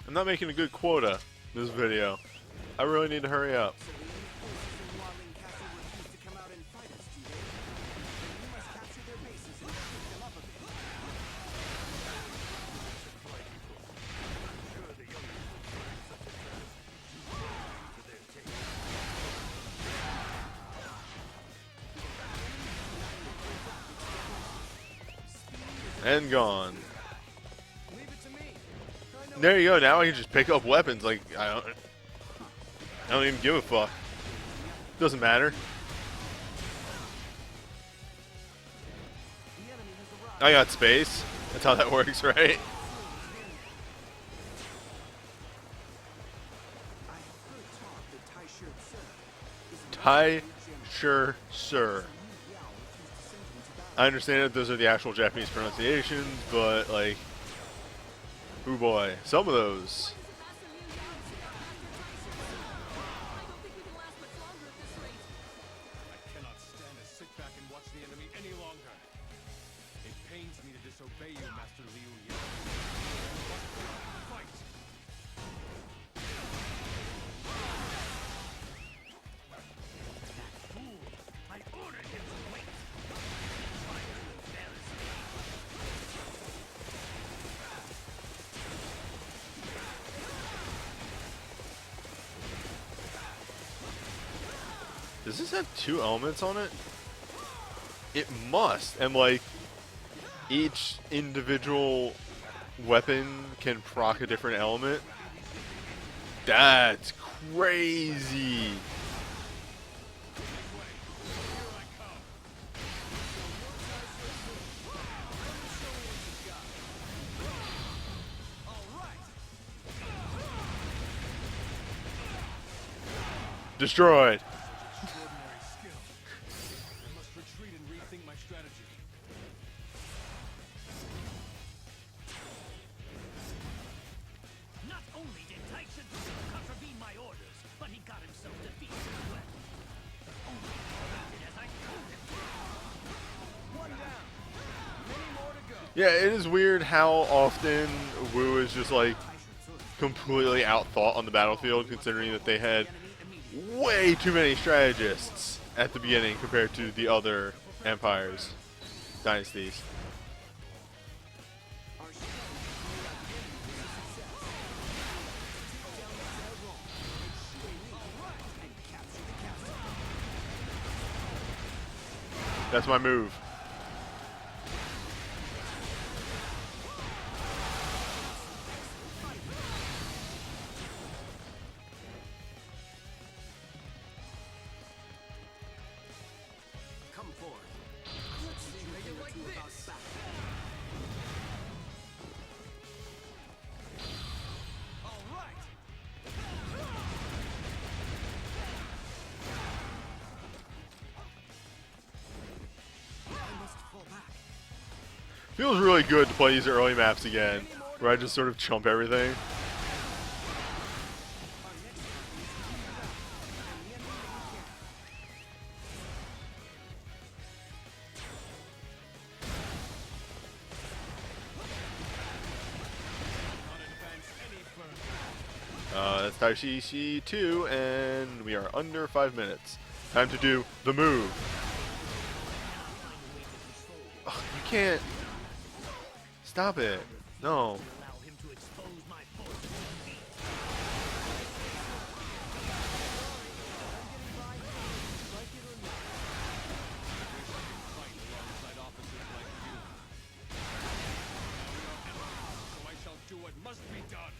Speaker 1: I'm not making a good quota this video. I really need to hurry up.
Speaker 3: So the enemy forces in Wandering Castle refuse to come out and fight us, do they? Then we must capture their bases and shake them up a bit.
Speaker 6: I'm sure the young people find such a task too daunting for their taste.
Speaker 1: And gone.
Speaker 5: Leave it to me. I know
Speaker 1: There you go. Now I can just pick up weapons. Like I don't even give a fuck. Doesn't matter.
Speaker 5: the enemy has arrived.
Speaker 1: I got space. That's how that works, right?
Speaker 3: I have heard talk that Tai Shirt Sir is a
Speaker 1: Tai Sure Sir. I understand that those are the actual Japanese pronunciations, but like, oh boy, some of those.
Speaker 4: I cannot stand to sit back and watch the enemy any longer. It pains me to disobey you, Master Liu Yang. Fight!
Speaker 6: I ordered him to wait.
Speaker 1: Does this have 2 elements on it? It must. And like each individual weapon can proc a different element. That's crazy. Destroyed.
Speaker 3: Extraordinary skill. I must retreat and rethink my strategy.
Speaker 8: Not only did Tyson contravene my orders, but he got himself defeated as well. Only acted as I told him to.
Speaker 5: One down. Many more to go.
Speaker 1: Yeah, it is weird how often Wu is just like completely outthought on the battlefield, considering that they had way too many strategists at the beginning compared to the other empires, dynasties. That's my move.
Speaker 5: Come forward. Let's see how you like this. All right. I must fall back.
Speaker 1: Feels really good to play these early maps again, where I just sort of chump everything. That's Taishishi 2, and we are under 5 minutes. Time to do the move. Ugh, you can't. Stop it. No.
Speaker 8: Allow him to expose my force.
Speaker 7: Alongside officers like you. So I shall do what must be done.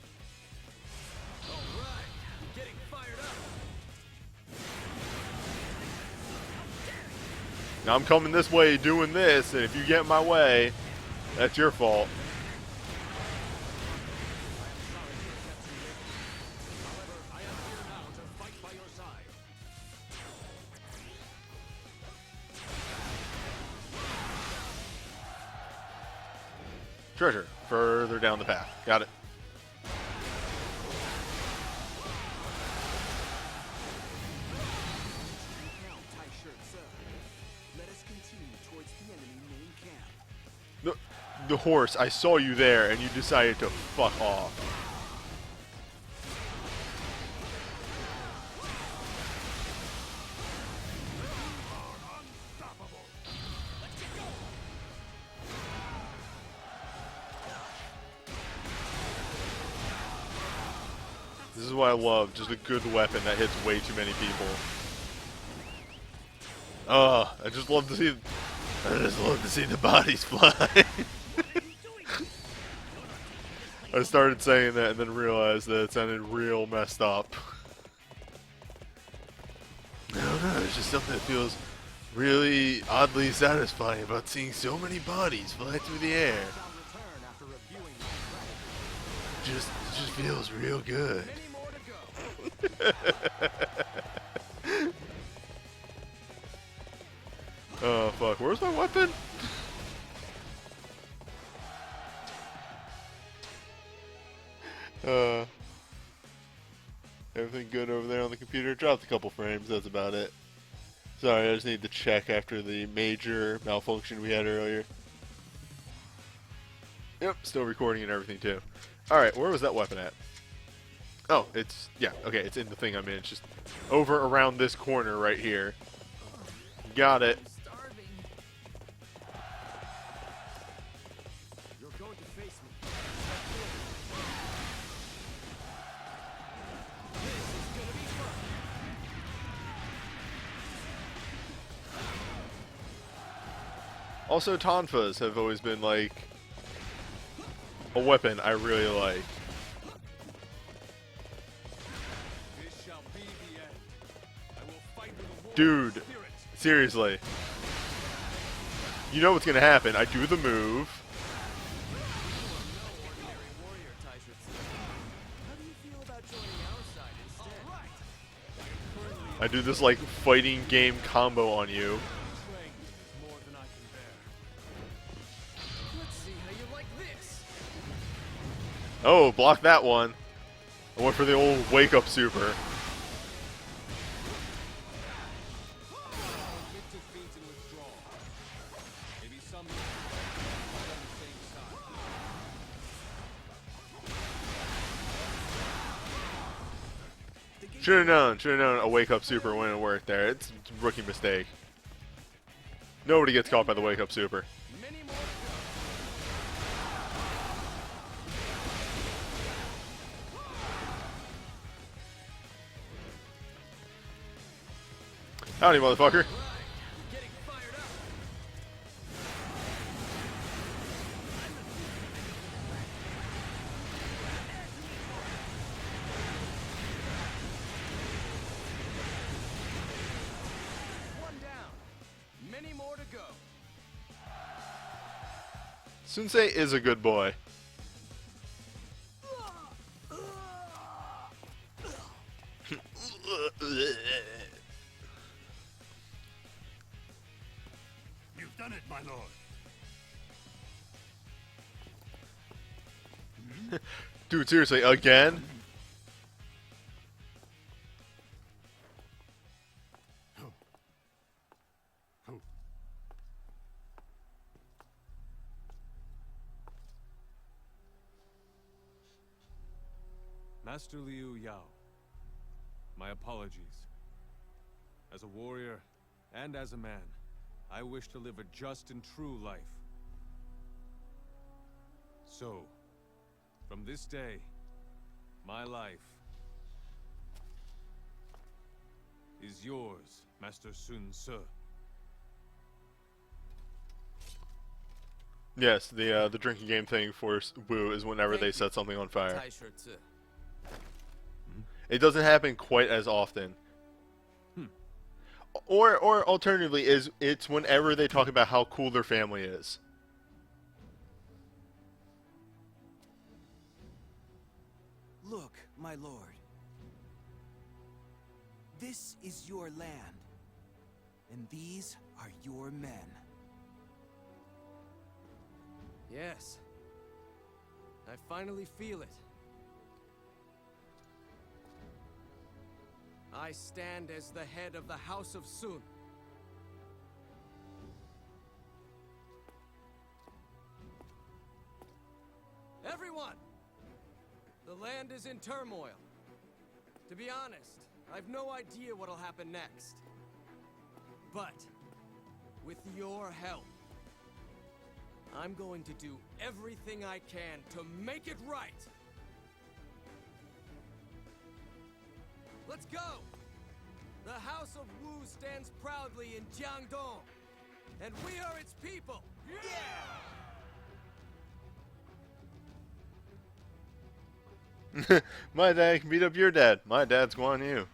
Speaker 5: All right. Getting fired up.
Speaker 1: Now I'm coming this way doing this, and if you get in my way, that's your fault.
Speaker 7: However, I am here now to fight by your side.
Speaker 1: Treasure, further down the path. Got it.
Speaker 3: Now, tie shirt, sir. Let us continue towards the enemy main camp.
Speaker 1: The horse, I saw you there, and you decided to fuck off. This is what I love, just a good weapon that hits way too many people. I just love to see the bodies fly. I started saying that and then realized that it sounded real messed up. I don't know, there's just something that feels really oddly satisfying about seeing so many bodies fly through the air.
Speaker 3: Return after reviewing my strategy.
Speaker 1: It just feels real good.
Speaker 5: Many more to go.
Speaker 1: Oh fuck, where's my weapon? Everything good over there on the computer? Dropped a couple frames, that's about it. Sorry, I just need to check after the major malfunction we had earlier. Yep, still recording and everything too. Alright, where was that weapon at? Oh, it's, yeah, okay, it's in the thing I'm in. It's just over around this corner right here. Got it.
Speaker 5: Starving.
Speaker 3: You're going to face me.
Speaker 5: This is gonna be fun.
Speaker 1: Also, tonfas have always been like a weapon I really like.
Speaker 6: This shall be the end. I will fight with a warrior
Speaker 1: Dude,
Speaker 6: spirit.
Speaker 1: seriously. You know what's gonna happen. I do the move.
Speaker 5: You are no ordinary warrior, Taishutsu. How do you feel about joining our side instead?
Speaker 6: All right.
Speaker 1: I do this like fighting game combo on you.
Speaker 6: Strength is more than I can bear.
Speaker 5: Let's see how you like this.
Speaker 1: Oh, block that one. I went for the old wake up super.
Speaker 6: Invictus means in withdrawal. Maybe some fight on the same side.
Speaker 1: Should have known a wake up super wouldn't work there. It's a rookie mistake. Nobody gets caught by the wake up super.
Speaker 5: Many more to
Speaker 1: Howdy, motherfucker.
Speaker 5: go. Right. Getting fired up. One down. Many more to go.
Speaker 1: Sensei is a good boy.
Speaker 8: You've done it, my lord.
Speaker 1: Dude, seriously, again?
Speaker 6: Master Liu Yao, my apologies. As a warrior and as a man, I wish to live a just and true life. So, from this day, my life is yours, Master Sun Ce.
Speaker 1: Yes, the drinking game thing for Wu is whenever
Speaker 5: Thank
Speaker 1: they
Speaker 5: you,
Speaker 1: set something on fire.
Speaker 5: Taishutsu.
Speaker 1: It doesn't happen quite as often. Or alternatively, it's whenever they talk about how cool their family is.
Speaker 3: Look, my lord. This is your land, and these are your men.
Speaker 5: Yes. I finally feel it. I stand as the head of the House of Sun. Everyone! The land is in turmoil. To be honest, I've no idea what'll happen next. But, with your help, I'm going to do everything I can to make it right! Let's go! The House of Wu stands proudly in Jiangdong, and we are its people!
Speaker 1: My dad can beat up your dad. My dad's Guan Yu.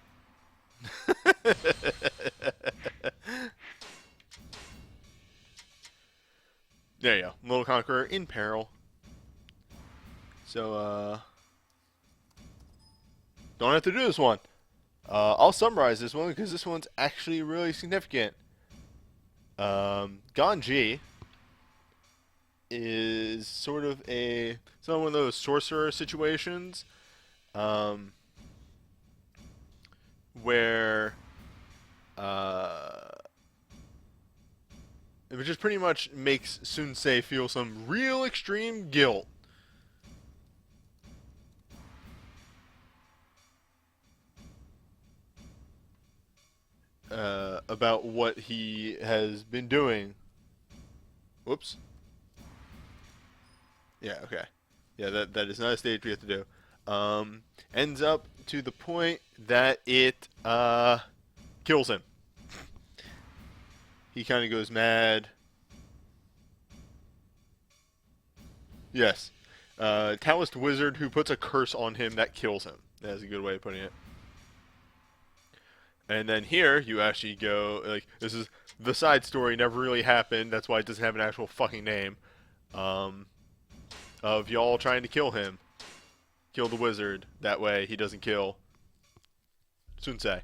Speaker 1: There you go. Little Conqueror in peril. So, don't have to do this one. I'll summarize this one because this one's actually really significant. Ganji is sort of one of those sorcerer situations, where it just pretty much makes Sunsei feel some real extreme guilt. About what he has been doing. Whoops. Yeah, okay. Yeah, that is not a stage we have to do. Ends up to the point that it kills him. He kind of goes mad, Yes. Taoist wizard who puts a curse on him that kills him. That's a good way of putting it. And then here, you actually go, like, this is, the side story never really happened, that's why it doesn't have an actual fucking name, of y'all trying to kill him. Kill the wizard, that way he doesn't kill Sunsei.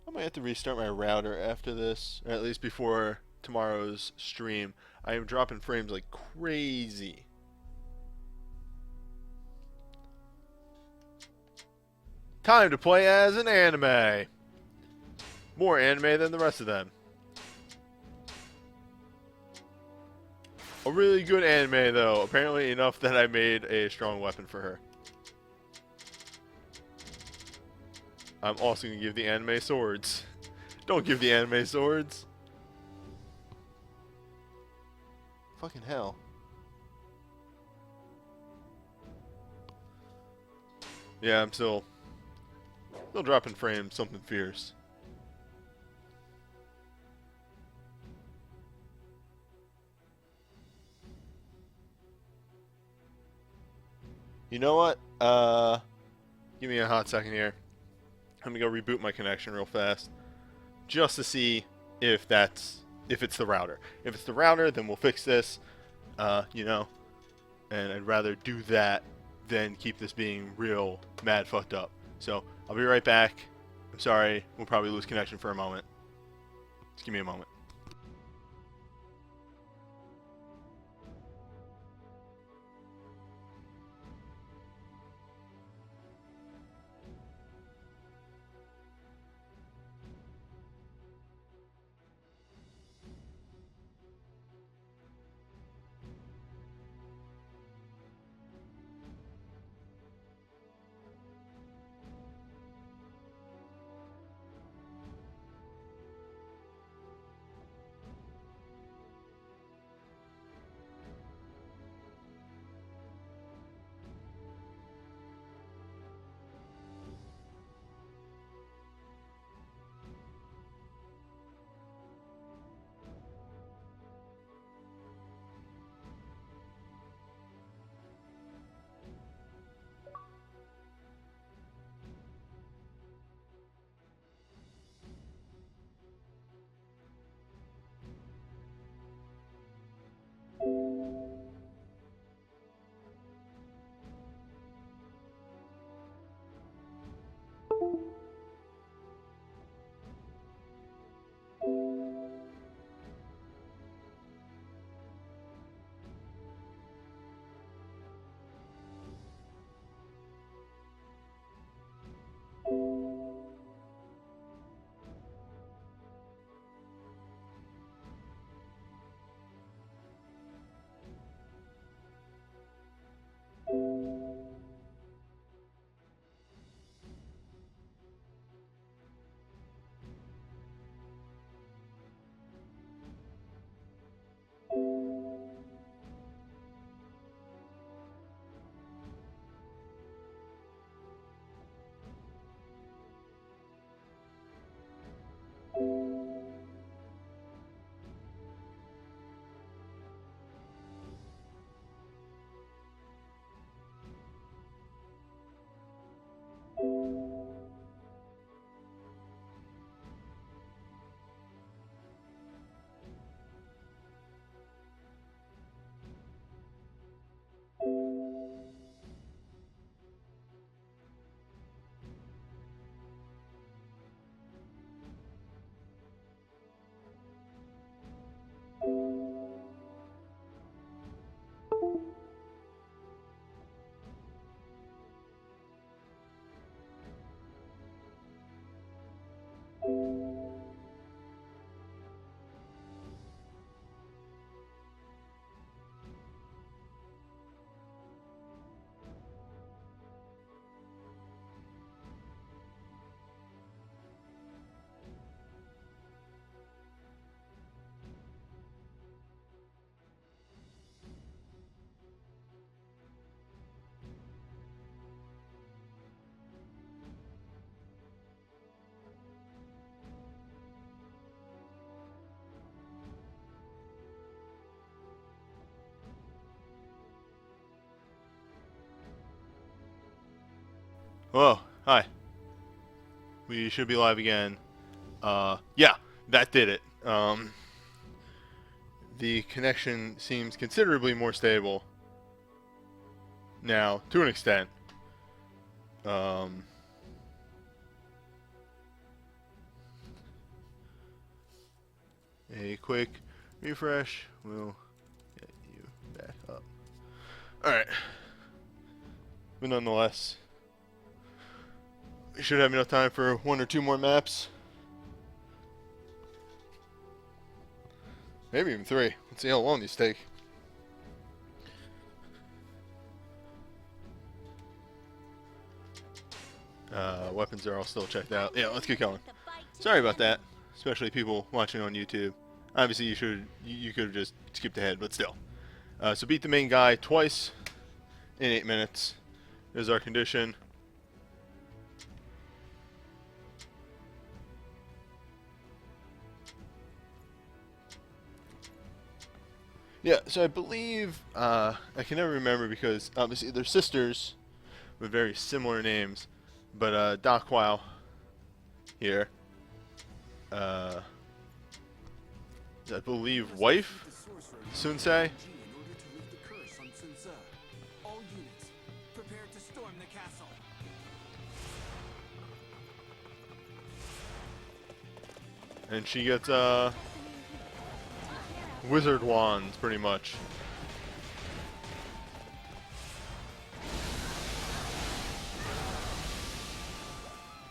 Speaker 1: I might have to restart my router after this, or at least before tomorrow's stream. I am dropping frames like crazy. Time to play as an anime. More anime than the rest of them. A really good anime though, apparently enough that I made a strong weapon for her. I'm also going to give the anime swords. Don't give the anime swords. Fucking hell. Yeah, I'm still dropping frames, something fierce. You know what? Give me a hot second here. I'm gonna go reboot my connection real fast, just to see if it's the router. If it's the router, then we'll fix this. You know, and I'd rather do that than keep this being real mad fucked up. So I'll be right back. I'm sorry, we'll probably lose connection for a moment. Just give me a moment. Oh, hi. We should be live again. Yeah, that did it. The connection seems considerably more stable now, to an extent. A quick refresh will get you back up. Alright. But nonetheless, we should have enough time for 1 or 2 more maps. Maybe even 3. Let's see how long these take. Weapons are all still checked out. Yeah, let's get going. Sorry about that, especially people watching on YouTube. Obviously, you could have just skipped ahead, but still. So beat the main guy twice in 8 minutes is our condition. Yeah, so I believe, I can never remember because obviously they're sisters with very similar names, but Doc Wow here, I believe wife, Sunsei.
Speaker 5: In order to lift the curse on Sunsa. All units, prepare to storm the castle.
Speaker 1: And she gets wizard wands, pretty much.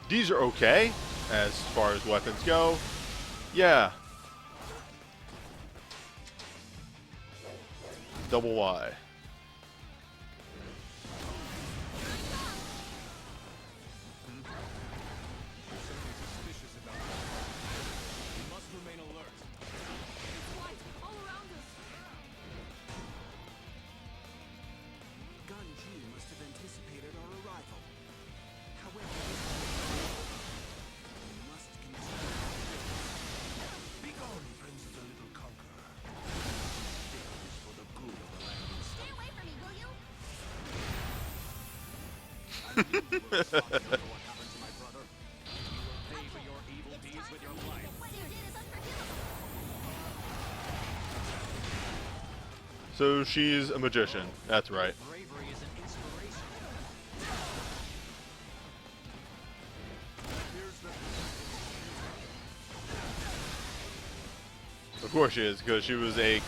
Speaker 1: These are okay, as far as weapons go. Yeah. Double Y.
Speaker 6: Suspicious about that. We must remain alert.
Speaker 2: All around us.
Speaker 5: Ganji must have anticipated our arrival. However, we must continue.
Speaker 6: Be gone, friends of the little conqueror. This is for the good of the land and
Speaker 2: Stay away from me, will you?
Speaker 7: You were responsible for what happened to my brother. You will pay for your evil deeds with your life.
Speaker 2: What you did is unforgivable.
Speaker 1: So she's a magician. That's right.
Speaker 7: Bravery is an inspiration.
Speaker 1: Of course she is, because she was a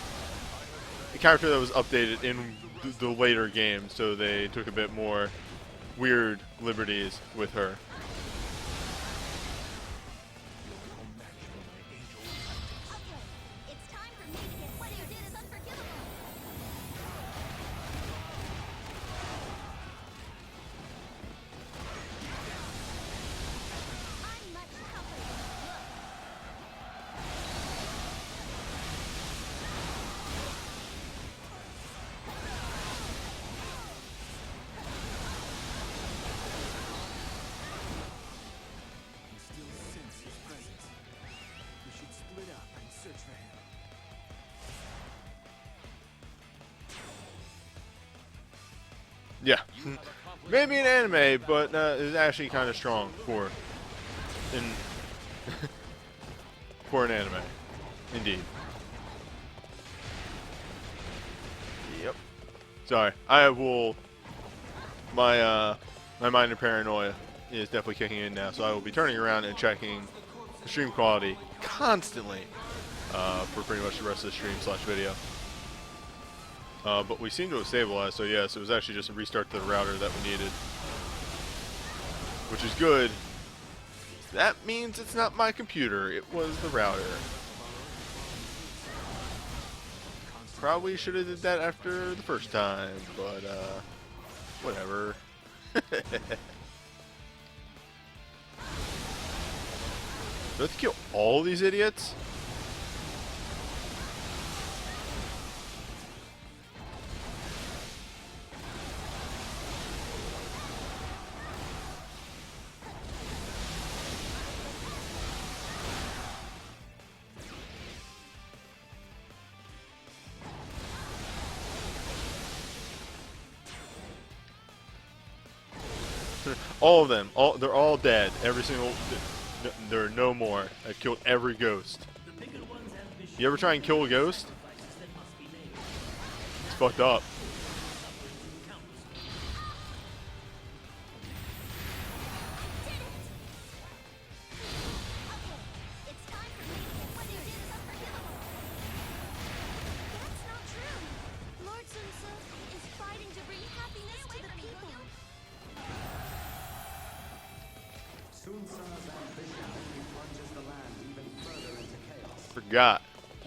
Speaker 1: character that was updated in the later games, so they took a bit more weird liberties with her.
Speaker 2: Okay, it's time for me to get what you did is unforgivable. I'm much tougher than you look.
Speaker 5: can still sense his presence. We should split up and search for him.
Speaker 1: Yeah. Maybe an anime, but it's actually kind of strong for for an anime. Indeed. Yep. Sorry. I will my minor paranoia is definitely kicking in now, so I will be turning around and checking the stream quality constantly for pretty much the rest of the stream / video. But we seem to have stabilized, so yes, it was actually just a restart to the router that we needed. Which is good. That means it's not my computer, it was the router. Probably should have did that after the first time, but whatever. Do I have to kill all these idiots? All of them. They're all dead. Every single. There are no more. I've killed every ghost. You ever try and kill a ghost? It's fucked up.
Speaker 2: It's time for me to get what you did is unforgivable. That's not true. Lord Sun Tzu is fighting to bring happiness to the people.
Speaker 3: Sun Tzu's ambition only plunges the land even further into chaos.
Speaker 1: Forgot.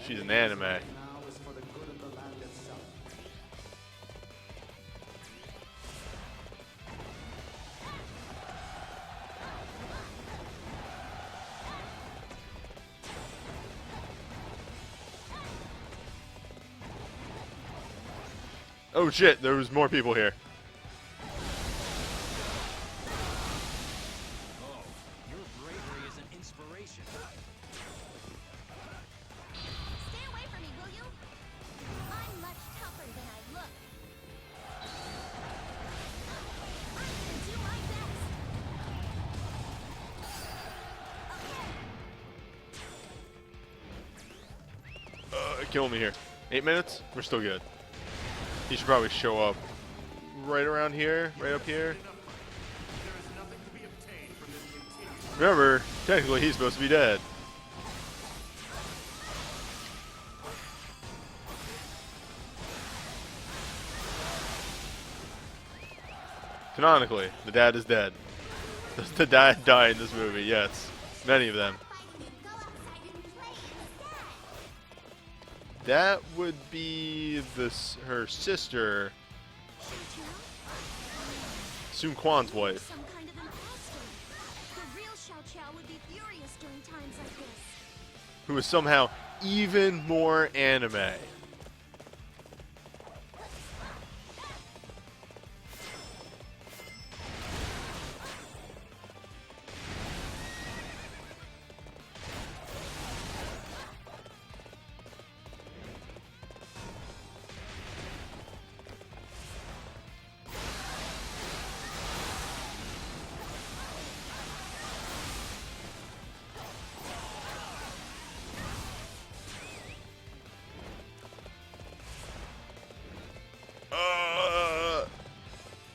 Speaker 1: She's an anime.
Speaker 3: Now is for the good of the land itself.
Speaker 1: Oh shit, there was more people here.
Speaker 8: Oh, your bravery is an inspiration.
Speaker 2: Stay away from me, will you? I'm much tougher than I look. I'm gonna do my best.
Speaker 1: Kill me here. 8 minutes? We're still good. He should probably show up right around here, right up here.
Speaker 6: There is nothing to be obtained from this continued.
Speaker 1: Remember, technically he's supposed to be dead. Canonically, the dad is dead. Does the dad die in this movie? Yes. Many of them.
Speaker 2: Go outside and play instead.
Speaker 1: That would be her sister, Sun Quan's wife.
Speaker 2: Some kind of imposter. The real Xiao Qiao would be furious during times like this.
Speaker 1: Who is somehow even more anime.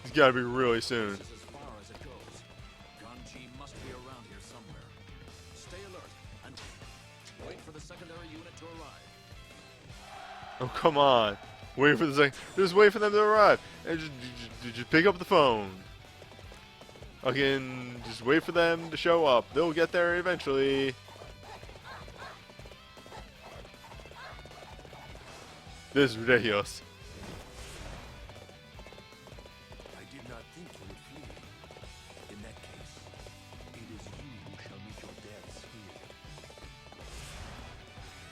Speaker 1: It's gotta be really soon.
Speaker 7: This is as far as it goes. Ganji must be around here somewhere. Stay alert and wait for the secondary unit to arrive.
Speaker 1: Oh, come on. Wait for the second. Just wait for them to arrive. And just pick up the phone. Again, just wait for them to show up. They'll get there eventually. This is ridiculous.
Speaker 6: I did not think you would flee. In that case, it is you who shall meet your deaths here.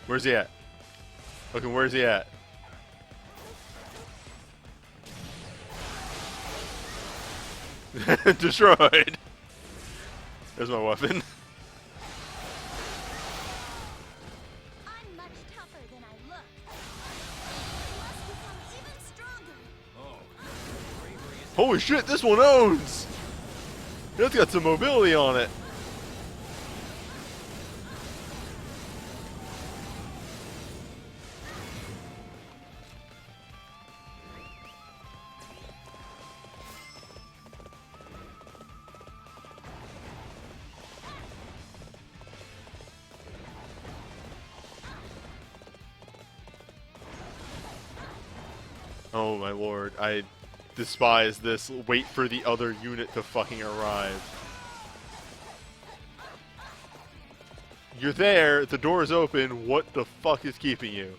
Speaker 1: Where's he at? Okay, where's he at? Destroyed. There's my weapon.
Speaker 2: I'm much tougher than I look. I must become even stronger.
Speaker 8: Oh, bravery is
Speaker 1: Holy shit, this one owns! It's got some mobility on it. Oh my lord, I despise this. Wait for the other unit to fucking arrive. You're there, the door is open, what the fuck is keeping you?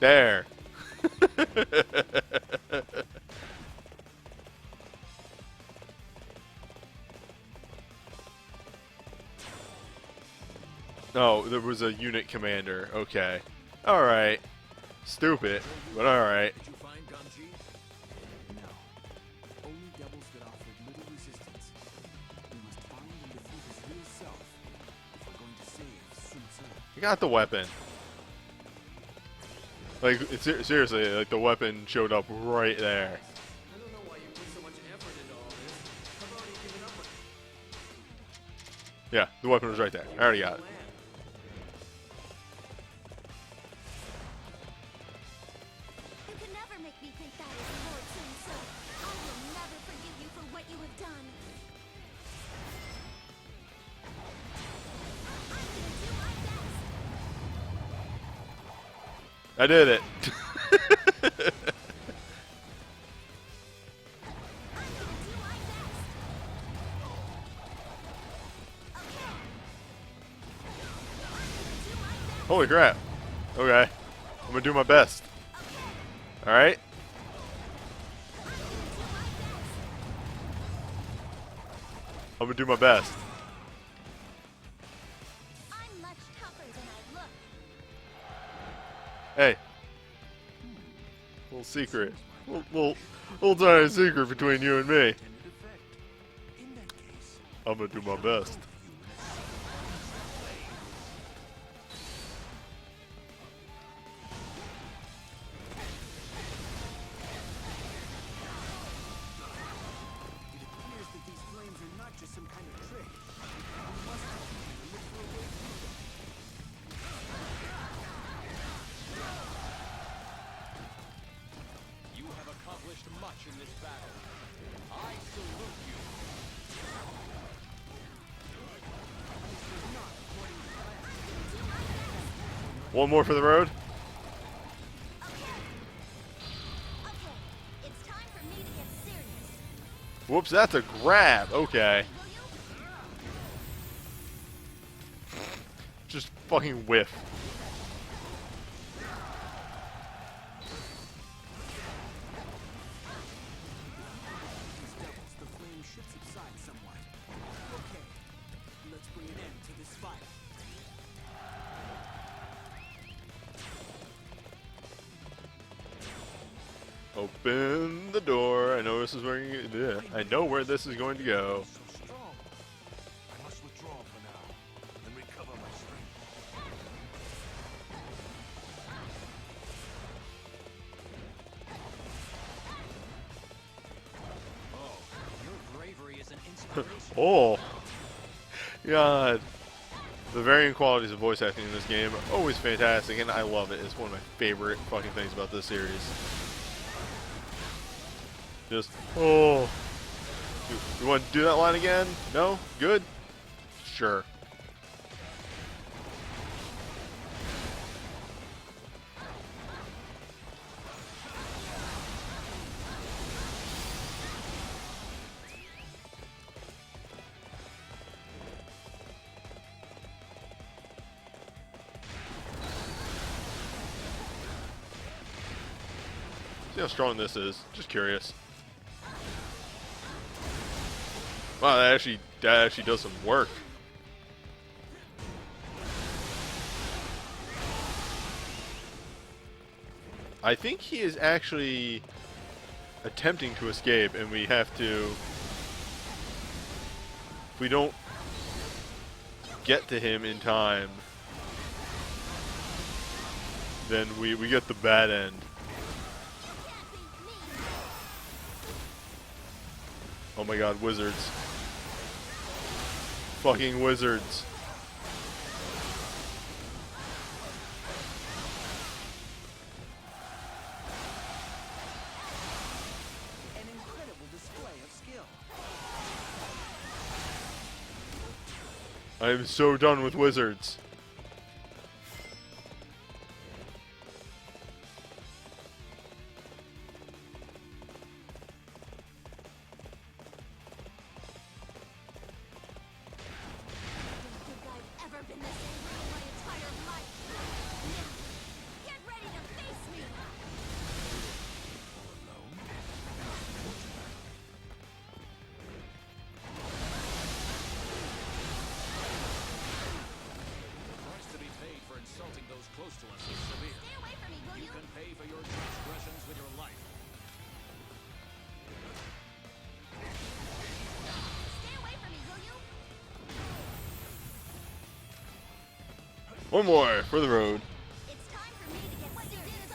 Speaker 1: There. Oh, there was a unit commander. Okay. Alright. Stupid, but alright.
Speaker 7: Did you find Ganji?
Speaker 3: No. Only devils that offered little resistance. We must find and defeat his real self if we're going to save Sun Tzu.
Speaker 1: You got the weapon. Like, seriously, like the weapon showed up right there.
Speaker 5: I don't know why you put so much effort into all this. I've already given up on it.
Speaker 1: Yeah, the weapon was right there. I already got it.
Speaker 2: You can never make me think that is Lord Sun-So. I will never forgive you for what you have done. I'm gonna do my best.
Speaker 1: I did it.
Speaker 2: I'm gonna do my best. Okay. I'm gonna do my best.
Speaker 1: Holy crap. Okay. I'm gonna do my best. Alright? I'm gonna do my best.
Speaker 2: I'm much tougher than I look.
Speaker 1: Hey. Little secret. Little tiny secret between you and me.
Speaker 3: Intended effect. In that case,
Speaker 1: I'm gonna do my best.
Speaker 3: it appears that these flames are not just some kind of trick. We must help them and look for a way through them.
Speaker 7: You have accomplished much in this battle. I salute you.
Speaker 1: One more for the road.
Speaker 2: Okay, it's time for me to get serious.
Speaker 1: Whoops, that's a grab. Okay.
Speaker 2: Will you?
Speaker 1: Just fucking whiff.
Speaker 3: These devils, the flame should subside somewhat. Okay, let's bring an end to this fight.
Speaker 1: Open the door. I know this is where I know where this is going to go.
Speaker 6: So strong. I must withdraw for now and recover my strength.
Speaker 7: Your bravery is an inspiration.
Speaker 1: Oh. God. The varying qualities of voice acting in this game are always fantastic, and I love it. It's one of my favorite fucking things about this series. Just, oh. You want to do that line again? No? Good? Sure. See how strong this is. Just curious. Wow, that actually does some work. I think he is actually attempting to escape, and we have to. If we don't get to him in time, then we get the bad end. Oh my god, wizards. Fucking wizards.
Speaker 3: An incredible display of skill.
Speaker 1: I am so done with wizards.
Speaker 2: I don't think I've ever been this angry in my entire life. Now, get ready to face me.
Speaker 7: The price to be paid for insulting those close to us is severe.
Speaker 2: Stay away from me, will
Speaker 7: You
Speaker 2: you?
Speaker 7: can pay for your transgressions with your life.
Speaker 2: Stay away from me, will you?
Speaker 1: One more for the road.
Speaker 2: It's time for me to get what you did is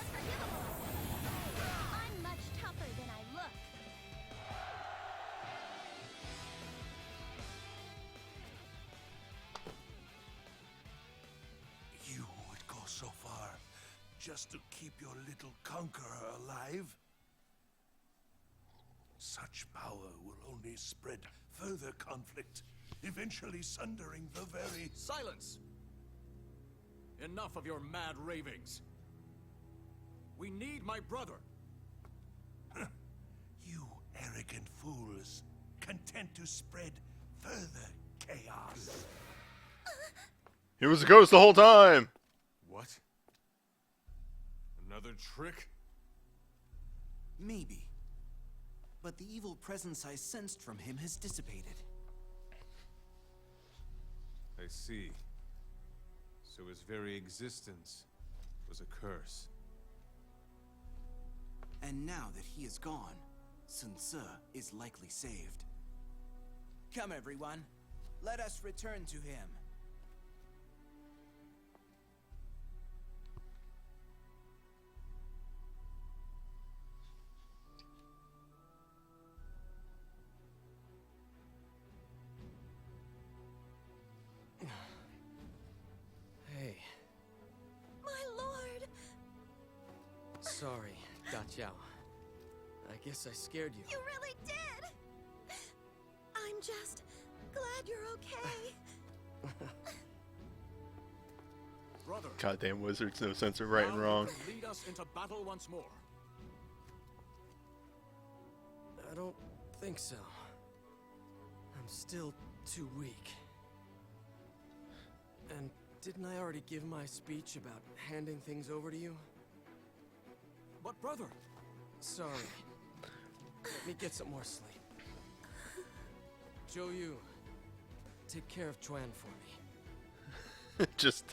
Speaker 9: just to keep your little conqueror alive? Such power will only spread further conflict, eventually sundering the very...
Speaker 7: Silence! Enough of your mad ravings. We need my brother.
Speaker 9: You arrogant fools, content to spread further chaos.
Speaker 1: He was a ghost the whole time.
Speaker 6: What? Another trick?
Speaker 3: Maybe. But the evil presence I sensed from him has dissipated.
Speaker 6: I see. So his very existence was a curse.
Speaker 3: And now that he is gone, Sun Ce is likely saved. Come everyone, let us return to him.
Speaker 5: Hey,
Speaker 2: My lord!
Speaker 5: sorry, Da Qiao. I guess I scared you.
Speaker 2: You really did! I'm just glad you're okay.
Speaker 7: Brother,
Speaker 1: Goddamn wizards, no sense of right and
Speaker 7: now
Speaker 1: wrong.
Speaker 7: you can lead us into battle once more.
Speaker 5: I don't think so. I'm still too weak. And didn't I already give my speech about handing things over to you?
Speaker 7: But brother,
Speaker 5: Sorry. Let me get some more sleep. Zhou Yu, take care of Chuan for me.
Speaker 1: Just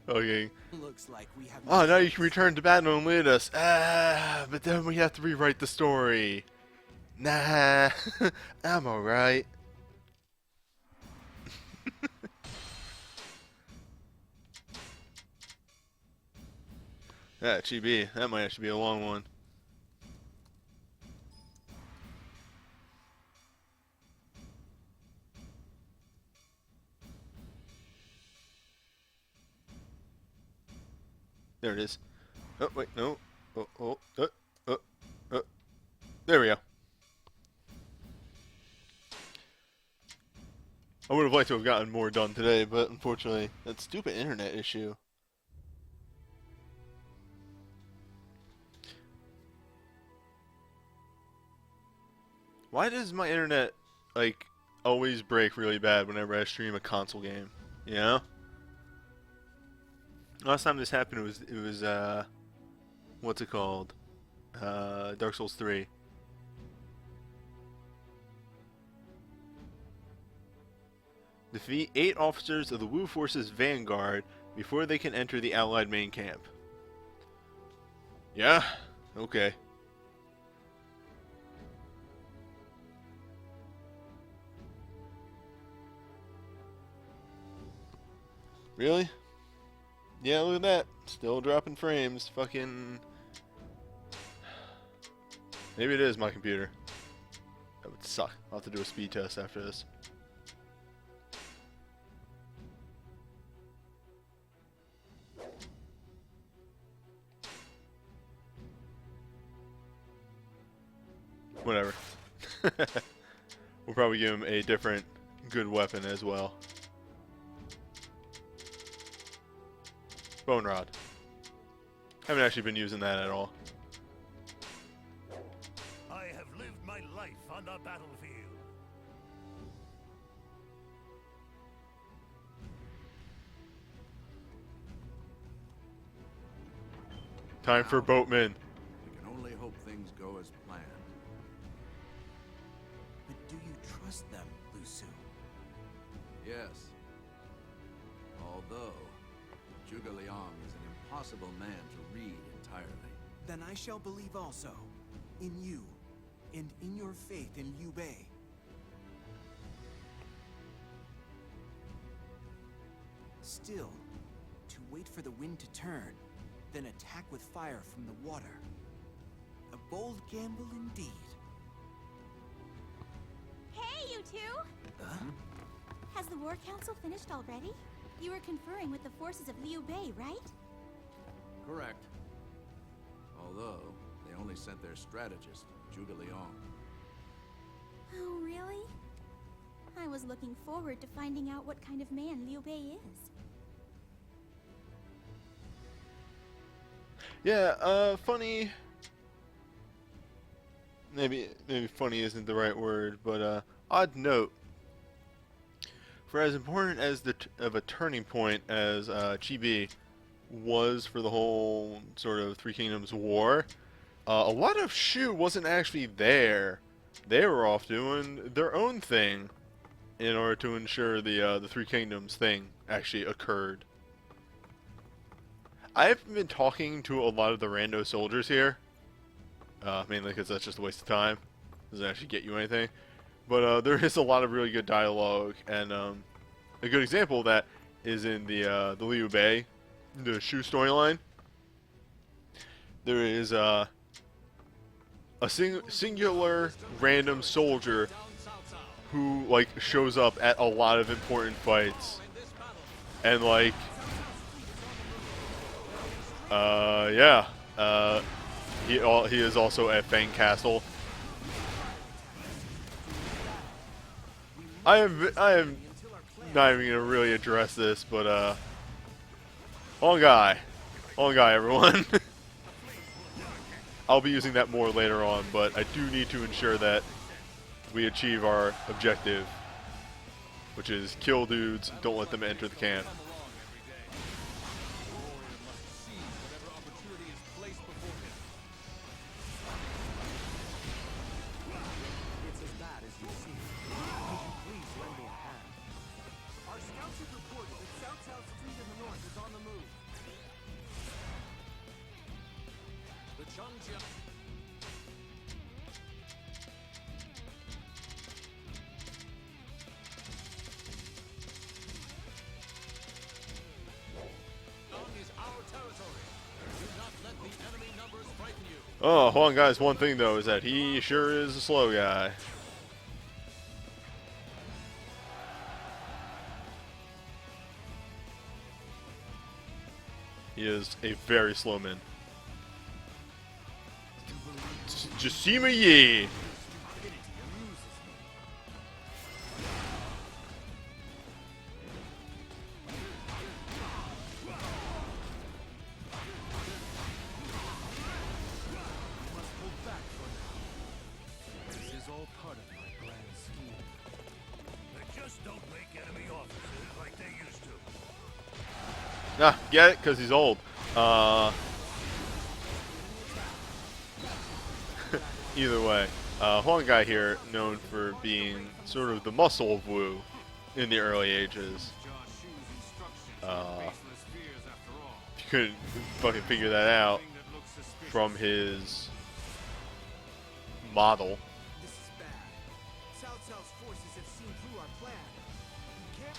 Speaker 1: okay.
Speaker 3: Looks like we have...
Speaker 1: Oh, now you can return to battle and lead us. But then we have to rewrite the story. Nah, I'm alright. Yeah, GB, that might actually be a long one. There it is. Oh, wait, no. There we go. I would have liked to have gotten more done today, but unfortunately, that stupid internet issue. Why does my internet, like, always break really bad whenever I stream a console game? You know? Last time this happened, it was what's it called? Dark Souls 3. Defeat 8 officers of the Wu Force's vanguard before they can enter the Allied main camp. Yeah? Okay. Really? Yeah, look at that. Still dropping frames. Fucking... Maybe it is my computer. That would suck. I'll have to do a speed test after this. Whatever. We'll probably give him a different good weapon as well. Bone Rod. Haven't actually been using that at all.
Speaker 9: I have lived my life on the battlefield.
Speaker 1: Time for boatmen.
Speaker 6: We can only hope things go as planned.
Speaker 3: But do you trust them, Lu Su?
Speaker 6: Yes. Although, Zhuge Liang is an impossible man to read entirely.
Speaker 3: Then I shall believe also in you and in your faith in Liu Bei. Still, to wait for the wind to turn, then attack with fire from the water. A bold gamble indeed.
Speaker 2: Hey, you two! Has the War Council finished already? You were conferring with the forces of Liu Bei, right?
Speaker 7: Correct. Although, they only sent their strategist, Zhuge Liang.
Speaker 2: Oh, really? I was looking forward to finding out what kind of man Liu Bei is.
Speaker 1: Yeah, funny. Maybe funny isn't the right word, but odd note. For as important as of a turning point as Chibi was for the whole sort of Three Kingdoms war, a lot of Shu wasn't actually there. They were off doing their own thing in order to ensure the Three Kingdoms thing actually occurred. I've been talking to a lot of the rando soldiers here, mainly because that's just a waste of time. Doesn't actually get you anything. But there is a lot of really good dialogue, and a good example of that is in the Liu Bei, the Shu storyline. There is a singular random soldier who like shows up at a lot of important fights, and like, yeah, he is also at Fang Castle. I am not even gonna really address this, but on guy, everyone. I'll be using that more later on, but I do need to ensure that we achieve our objective, which is kill dudes, don't let them enter the camp.
Speaker 3: It's as bad as you seem. Could you please lend me a hand? Our scouts have reported that Cao Cao's fleet in the north is on the move.
Speaker 7: The Changjiang. Is our territory. Do not let the enemy numbers frighten you.
Speaker 1: Oh, Huang Gai's one thing though is that he sure is a slow guy. He is a very slow man. Jessima Yi.
Speaker 3: This is all part of my grand scheme.
Speaker 9: They just don't make enemy officers like they used to.
Speaker 1: Nah, get it? Because he's old. Either way, Huang Gai here, known for being sort of the muscle of Wu in the early ages. If you couldn't fucking figure that out from his model.
Speaker 3: This is bad. Cao Cao's forces have seen through our plan. We can't.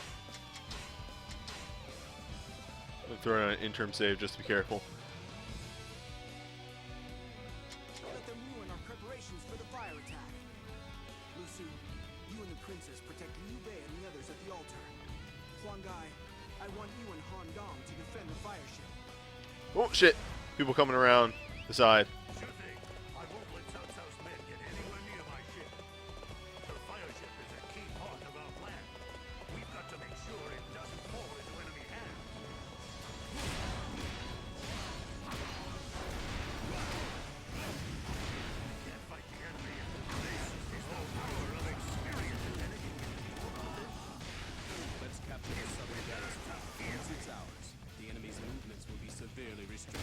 Speaker 1: Throw in an interim save just to be careful.
Speaker 3: Let them ruin our preparations for the fire attack. Lu Su, you and the princess protect Liu Bei and the others at the altar. Huang Gai, I want you and Han Dong to defend the fire ship.
Speaker 1: Oh shit! People coming around the side.
Speaker 9: Sure thing. I won't let Cao Cao's men get anywhere near my ship. The fire ship is a key part of our plan. We've got to make sure it doesn't fall into enemy hands. Can't fight the enemy in this place. His whole power of experience and anything can be wrong.
Speaker 4: Let's capture the southern garrison. Once it's ours, the enemy's movements will be severely restricted.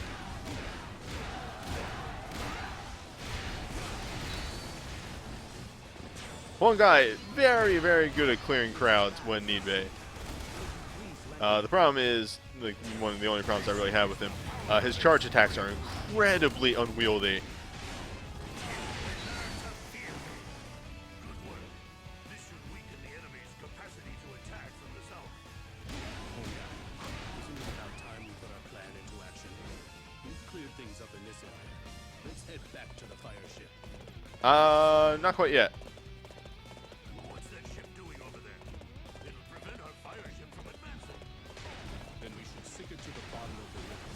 Speaker 1: Huang Gai, very, very good at clearing crowds when need be. The problem is, like, one of the only problems I really have with him, his charge attacks are incredibly unwieldy.
Speaker 9: Good work. This should weaken the enemy's capacity to attack from the south.
Speaker 4: Isn't it about time we put our plan into action? We've cleared things up in this area. Let's head back to the fire ship.
Speaker 1: Not quite yet.
Speaker 9: What's that ship doing over there? It'll prevent our fire ship from advancing.
Speaker 4: Then we should sink it to the bottom of the river.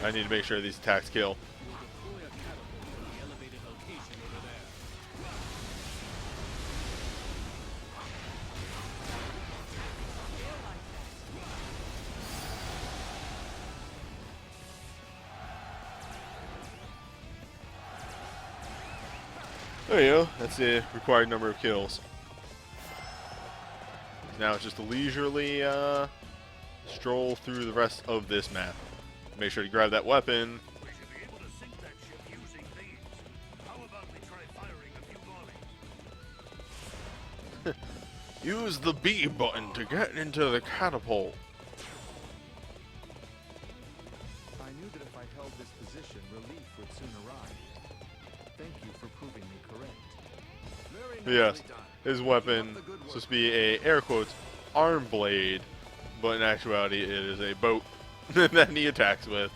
Speaker 1: I need to make sure these attacks kill.
Speaker 4: We'll deploy a catapult to the elevated location over there.
Speaker 1: There you go. That's the required number of kills. Now it's just a leisurely stroll through the rest of this map. Make sure to grab that weapon.
Speaker 9: We should be able to sink that ship using these. How about we try firing a few volleys?
Speaker 1: Use the B button to get into the catapult.
Speaker 3: I knew that if I held this position, relief would soon arrive. Thank you for proving me correct.
Speaker 5: Very
Speaker 1: Yes,
Speaker 5: nicely done.
Speaker 1: his weapon is supposed to be a air quotes arm blade, but in actuality it is a boat that he attacks with.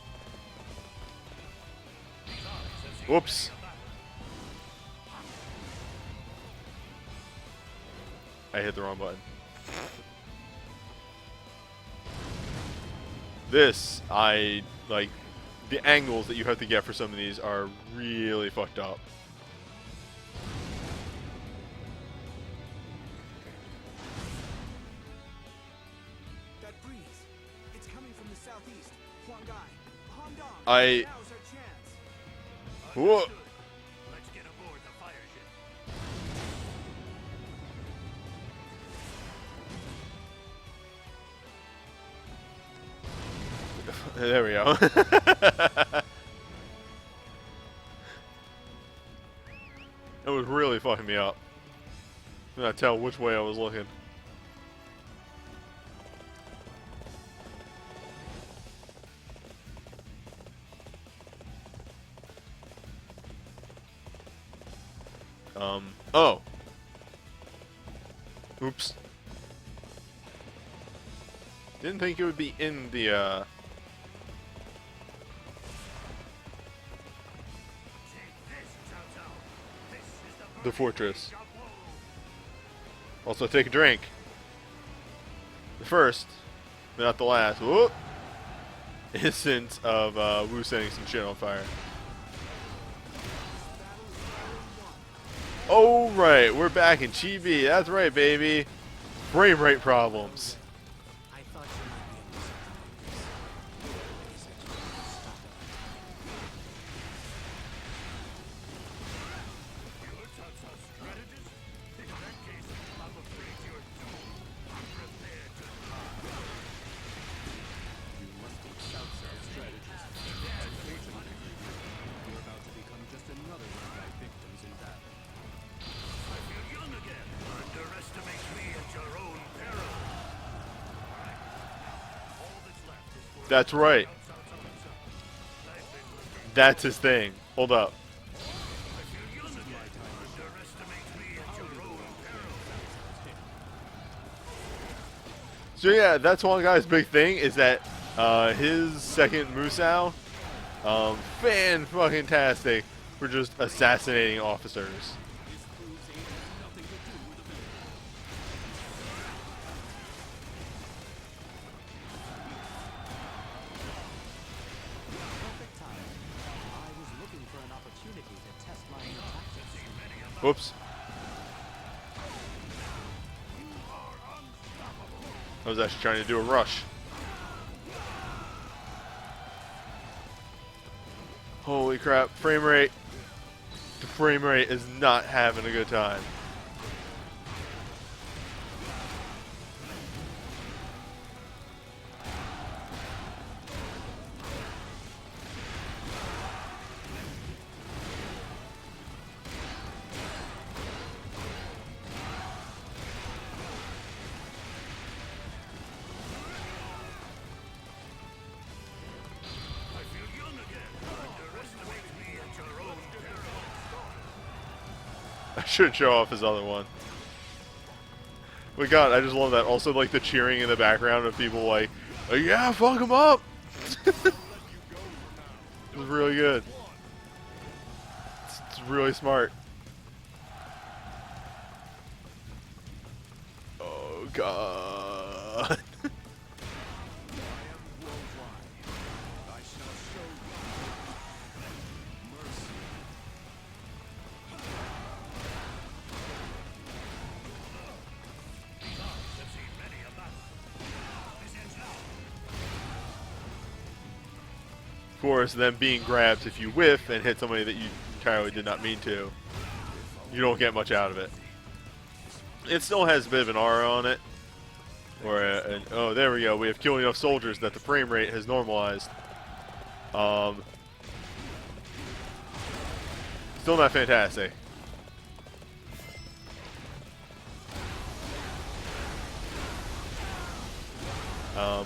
Speaker 1: Whoops. I hit the wrong button. This, I like, the angles that you have to get for some of these are really fucked up.
Speaker 5: That breeze. It's coming from the southeast. Huangai. Hongdong.
Speaker 1: I-
Speaker 5: Now's our chance.
Speaker 1: Whoa.
Speaker 9: Understood. Let's get aboard the fire ship.
Speaker 1: There we go. It was really fucking me up. I could not tell which way I was looking. Oh. Oops. Didn't think it would be in the, the fortress. Also, take a drink. The first, but not the last. Whoop! Instance of Wu setting some shit on fire. Oh right, we're back in Chibi. That's right, baby. Frame rate problems.
Speaker 5: I thought you might be able to stop
Speaker 9: You're Tsatsa strategist? In that case, I'm afraid you're doomed. Prepare to die.
Speaker 4: You must be Southside strategist. Unfortunately, you're about to become just another one of my victims in battle.
Speaker 9: I feel young again. Underestimate me at your own peril. Alright. Now, all that's left is for
Speaker 1: That's right.
Speaker 9: I've been looking.
Speaker 1: That's his thing. Hold up.
Speaker 9: I feel young again. Underestimate me at your own peril.
Speaker 1: So yeah, that's one guy's big thing is that his second Musou, fan-fucking-tastic for just assassinating officers.
Speaker 4: This proves he has nothing to do with the villain.
Speaker 8: Perfect time. I was looking for an opportunity to test my new tactics.
Speaker 1: Whoops. I was actually trying to do a rush. Holy crap, frame rate. The frame rate is not having a good time.
Speaker 9: I feel young again. Underestimate me at your own peril.
Speaker 1: I should show off his other one. But God, I just love that. Also, like the cheering in the background of people like, "Oh, yeah, fuck him up." It was really good. It's really smart. Oh God.
Speaker 3: I am worldwide. I shall show you
Speaker 1: course, them being grabs, if you whiff and hit somebody that you entirely did not mean to, you don't get much out of it. It still has a bit of an aura on it. Or oh, there we go. We have killed enough soldiers that the frame rate has normalized. Still not fantastic.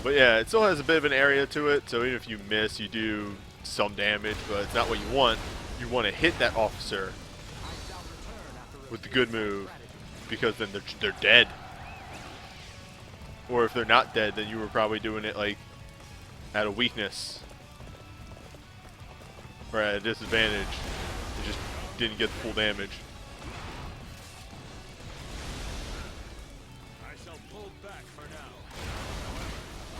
Speaker 1: But yeah, it still has a bit of an area to it, so even if you miss, you do some damage, but it's not what you want. You want to hit that officer with the good move, because then they're dead. Or if they're not dead, then you were probably doing it like at a weakness or at a disadvantage. You just didn't get the full damage.
Speaker 3: I shall pull back for now. However,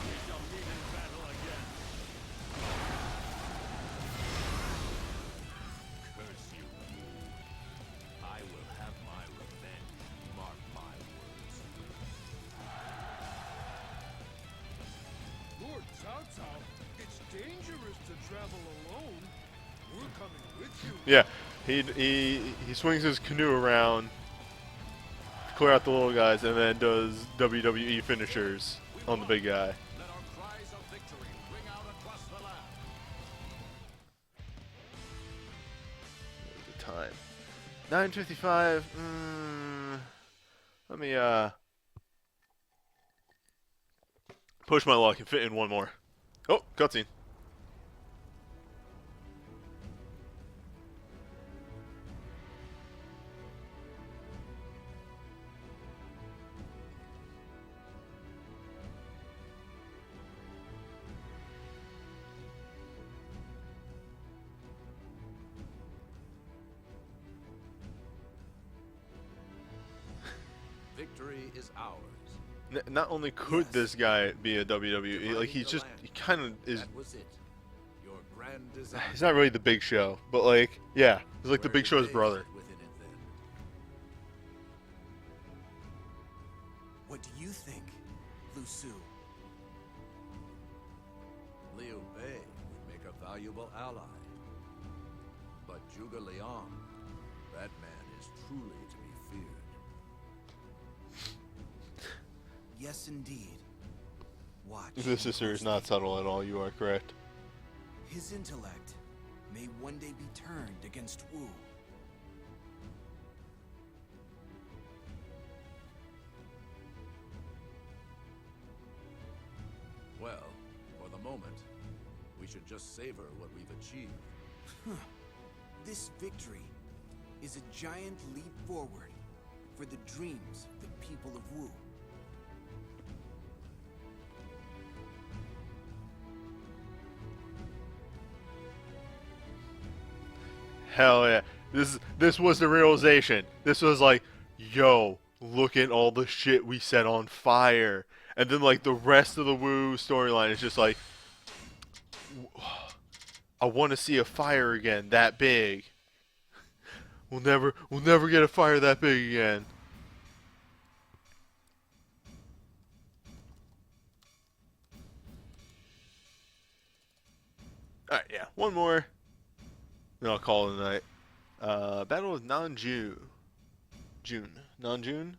Speaker 3: we shall meet in battle again.
Speaker 7: Curse you. I will have my revenge. Mark my words.
Speaker 9: Lord Cao Cao, it's dangerous to travel alone. We're coming with you.
Speaker 1: Yeah, he swings his canoe around, clear out the little guys, and then does WWE finishers on the big guy.
Speaker 7: Let our cries of victory ring out across the land.
Speaker 1: The time, 9:55. Let me push my luck and fit in one more. Oh, cutscene.
Speaker 7: Victory is ours.
Speaker 1: Not only could this guy be a WWE, like he kind of is.
Speaker 7: That was it. Your grand design.
Speaker 1: He's not really the Big Show, but like, yeah, he's like the Big Show's brother.
Speaker 7: Within it, then.
Speaker 5: What do you think, Lu Su?
Speaker 7: Liu Bei would make a valuable ally. But Zhuge Liang, that man is truly to be feared.
Speaker 5: Yes, indeed. Watch.
Speaker 1: The sister is not subtle at all. You are correct.
Speaker 5: His intellect may one day be turned against Wu.
Speaker 7: Well, for the moment, we should just savor what we've achieved.
Speaker 5: This victory is a giant leap forward for the dreams of the people of Wu.
Speaker 1: Hell yeah. This was the realization. This was like, yo, look at all the shit we set on fire. And then like the rest of the Wu storyline is just like, I want to see a fire again that big. We'll never get a fire that big again. Alright, yeah. One more. Then I'll call it a night. Battle of Nanjun. Nanjun?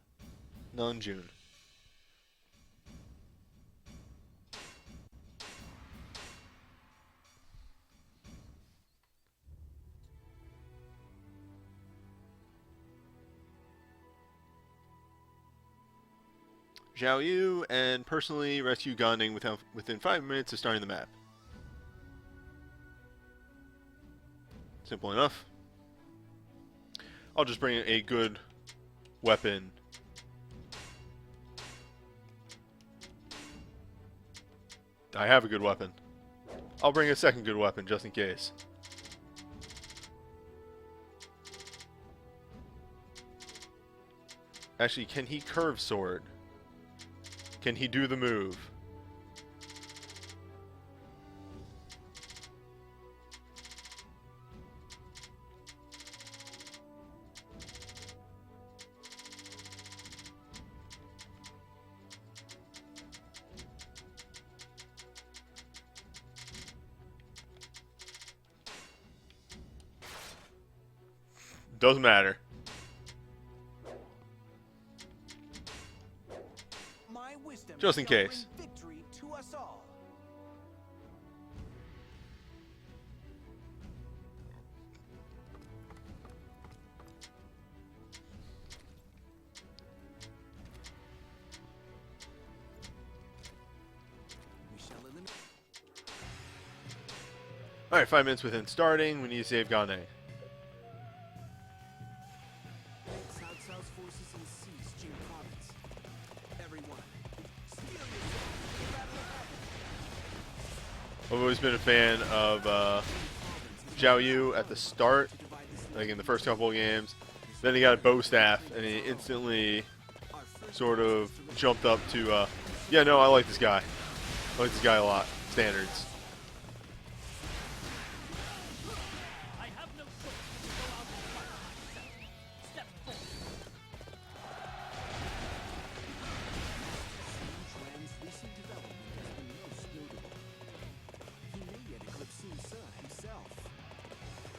Speaker 1: Zhao Yu and personally rescue Ganding within 5 minutes of starting the map. Simple enough. I'll just bring a good weapon. I have a good weapon. I'll bring a second good weapon just in case. Actually, can he curve sword? Can he do the move? doesn't matter.
Speaker 3: My wisdom
Speaker 1: Just in
Speaker 3: shall bring
Speaker 1: case.
Speaker 3: victory to us all. We shall eliminate.
Speaker 1: Alright, 5 minutes within starting. We need to save Gane.
Speaker 3: Cao Cao's forces and seize Jing province. Everyone, steel yourselves for the battle ahead.
Speaker 1: I've always been a fan of Zhao Yu at the start, like in the first couple of games. Then he got a bow staff, and he instantly sort of jumped up to, yeah, no, I like this guy. I like this guy a lot. Standards.
Speaker 8: I have no choice but to go out and fight myself. Step forward.
Speaker 3: Xuan's recent development has been most notable. He may yet eclipse Sun Ce himself.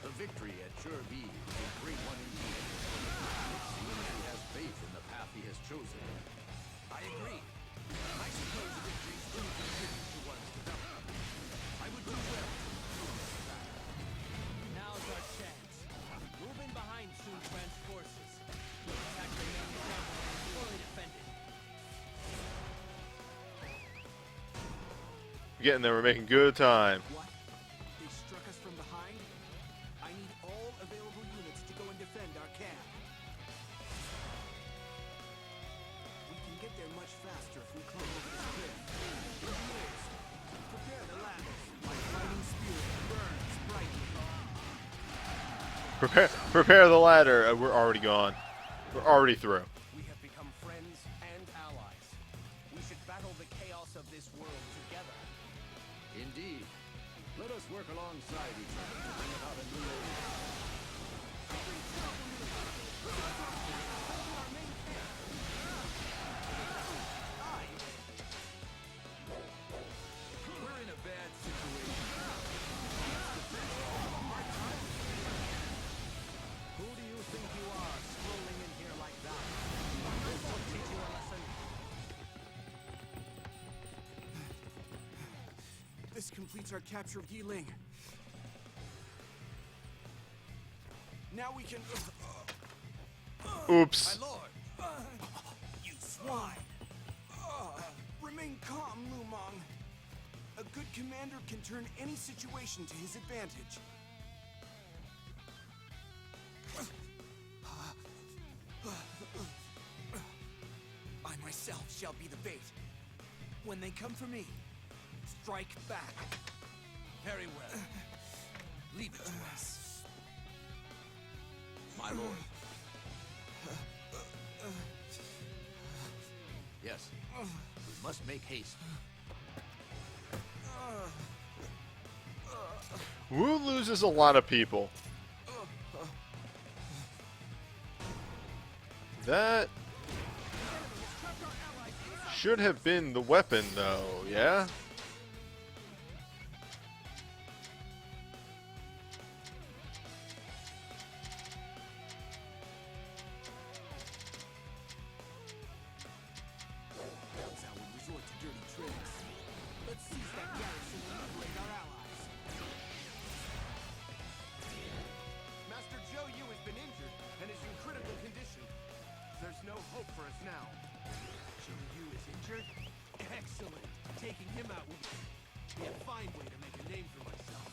Speaker 7: The victory at Cheevo is a great one indeed. It seems he has faith in the path he has chosen.
Speaker 5: I agree. I suppose victories do contribute to one's development. I would do well to improve that.
Speaker 8: Now's our chance. Move in behind Sun Quan's forces. Attack the main camp and fully defend it.
Speaker 1: We're getting there. We're making good time.
Speaker 3: What? They struck us from behind? I need all available units to go and defend our camp. We can get there much faster if we climb over this cliff. Engineers, prepare the ladders. My fighting spirit burns brightly.
Speaker 1: Prepare the ladder. We're already gone. We're already through.
Speaker 5: We have become friends and allies. We should battle the chaos of this world together.
Speaker 7: Indeed. Let us work alongside each other to bring about a new age.
Speaker 4: We're in a bad situation.
Speaker 5: Who do you think you are, strolling in here like that? This will teach you a lesson.
Speaker 3: This completes our capture of Yiling. Now we can...
Speaker 1: Oops.
Speaker 5: My lord!
Speaker 3: You swine! Remain calm, Lumong. A good commander can turn any situation to his advantage. I myself shall be the bait. When they come for me, strike back.
Speaker 5: Very well. Leave it to us.
Speaker 7: My lord. Yes. We must make haste.
Speaker 1: Wu loses a lot of people. That should have been the weapon, though, yeah?
Speaker 3: Cao would resort to dirty tricks. Let's seize that garrison and liberate our allies.
Speaker 6: Master Zhou Yu has been injured and is in critical condition. There's no hope for us now.
Speaker 5: Zhou Yu is injured? Excellent. Taking him out would be a fine way to make a name for myself.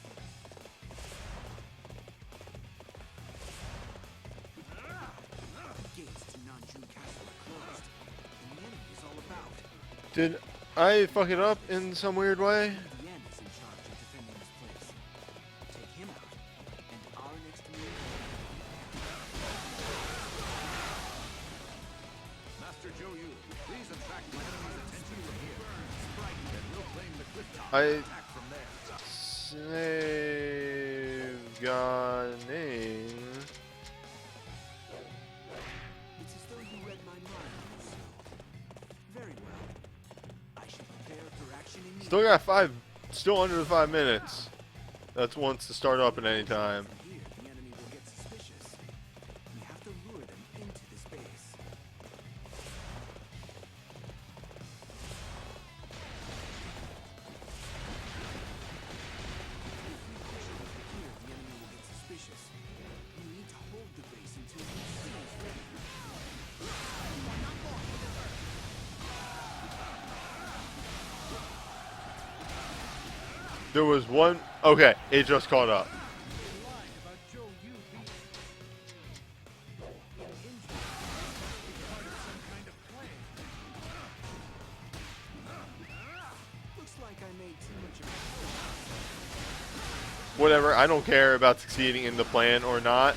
Speaker 3: Gates to Nanjun Castle are closed, and the enemy is all about.
Speaker 1: Did I fuck it up in some weird way?
Speaker 3: Yen is in charge of defending this place. Take him out, and our next move.
Speaker 7: Master Zhou Yu, please attract my enemy's attention from here. And we'll claim the cliff top
Speaker 1: I
Speaker 7: and attack from there.
Speaker 1: save Gane.
Speaker 3: It's as though you read my mind, so. Very well. I should prepare for action immediately.
Speaker 1: Still got 5, still under the 5 minutes. That's once to start up at any time.
Speaker 3: Here, the enemy will get suspicious.
Speaker 1: There was one. Okay, it just caught up.
Speaker 3: Lying about Joe, you beat an injury. It's part of some kind of plan. Looks like I made too much of a
Speaker 1: Whatever. I don't care about succeeding in the plan or not.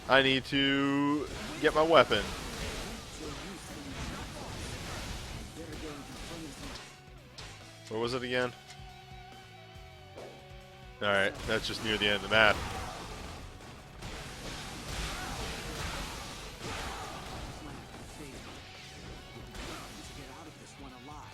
Speaker 1: I need to get my weapon. Where was it again? Alright, that's just near the end of the map.
Speaker 3: to get out of this one alive.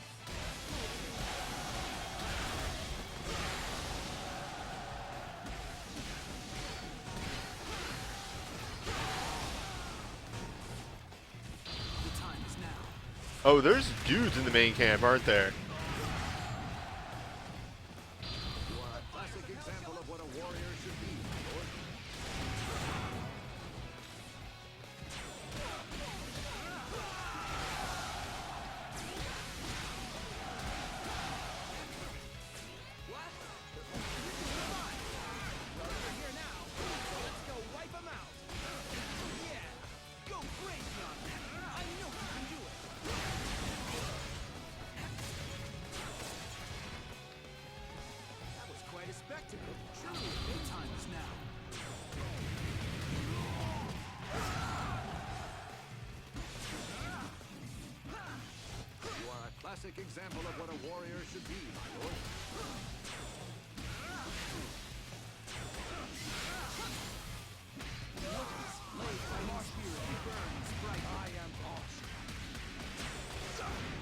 Speaker 3: The time is now.
Speaker 1: Oh, there's dudes in the main camp, aren't there?
Speaker 7: You are a classic example of what a warrior should be, my lord.
Speaker 5: What? Well, you're here now, so let's go wipe them out. Yeah, go crazy on them. I know you can do it. That was quite a spectacle. Truly,
Speaker 3: The time is now.
Speaker 7: You are a classic example of what a warrior should be, my lord.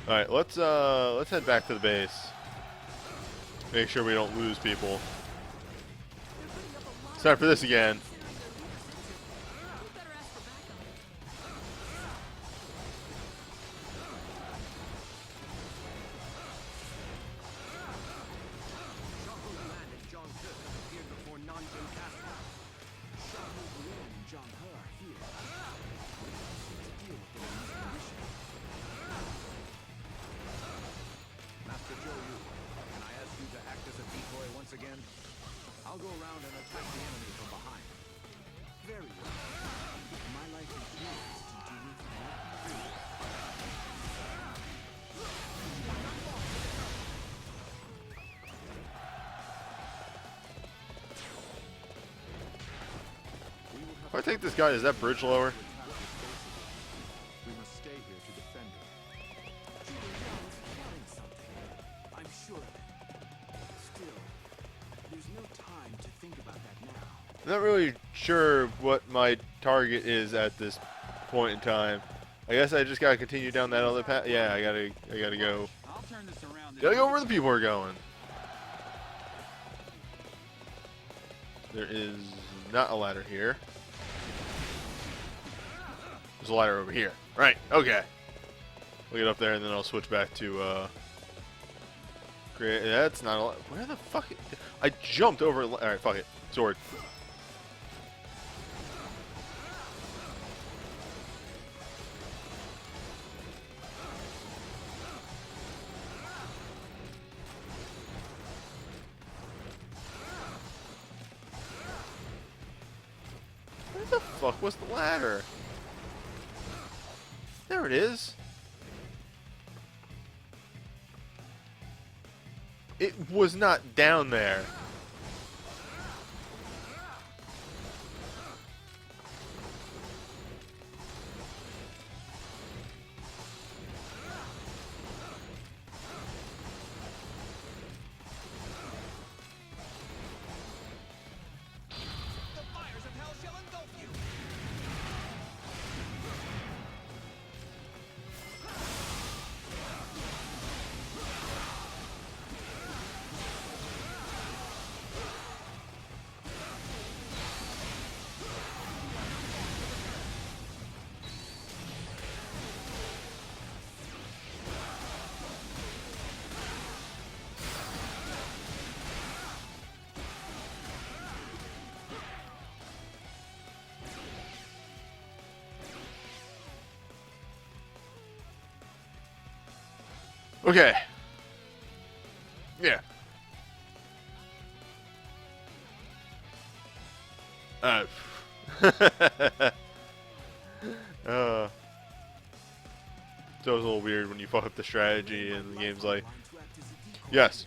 Speaker 1: Alright, let's head back to the base. Make sure we don't lose people. It's time for this again.
Speaker 3: Appeared before Nanjing Castle. Shao Wu and Zhang He are here. Let's deal with them in this position.
Speaker 7: Master Zhou Yu, can I ask you to act as a decoy once again? I'll go around and attack the enemy from behind.
Speaker 3: Very well. My life is yours to do with what you will.
Speaker 1: If I take this guy, is that bridge lower?
Speaker 4: We must stay here to defend it.
Speaker 3: I'm sure of it. Still, there's no time to think about that now.
Speaker 1: I'm not really sure what my target is at this point in time. I guess I just gotta continue down that other path. Yeah, I gotta go.
Speaker 8: I'll turn this around.
Speaker 1: Gotta go where the people are going. There is not a ladder here. There's a ladder over here. Right, okay. We'll get up there and then I'll switch back to, that's not a where the fuck? I jumped over. Alright, fuck it. Sword. Where the fuck was the ladder? There it is. It was not down there.
Speaker 5: the fires of hell shall engulf you.
Speaker 1: Okay. Yeah. Uh, uh, so it was a little weird when you fuck up the strategy and the game's like, yes.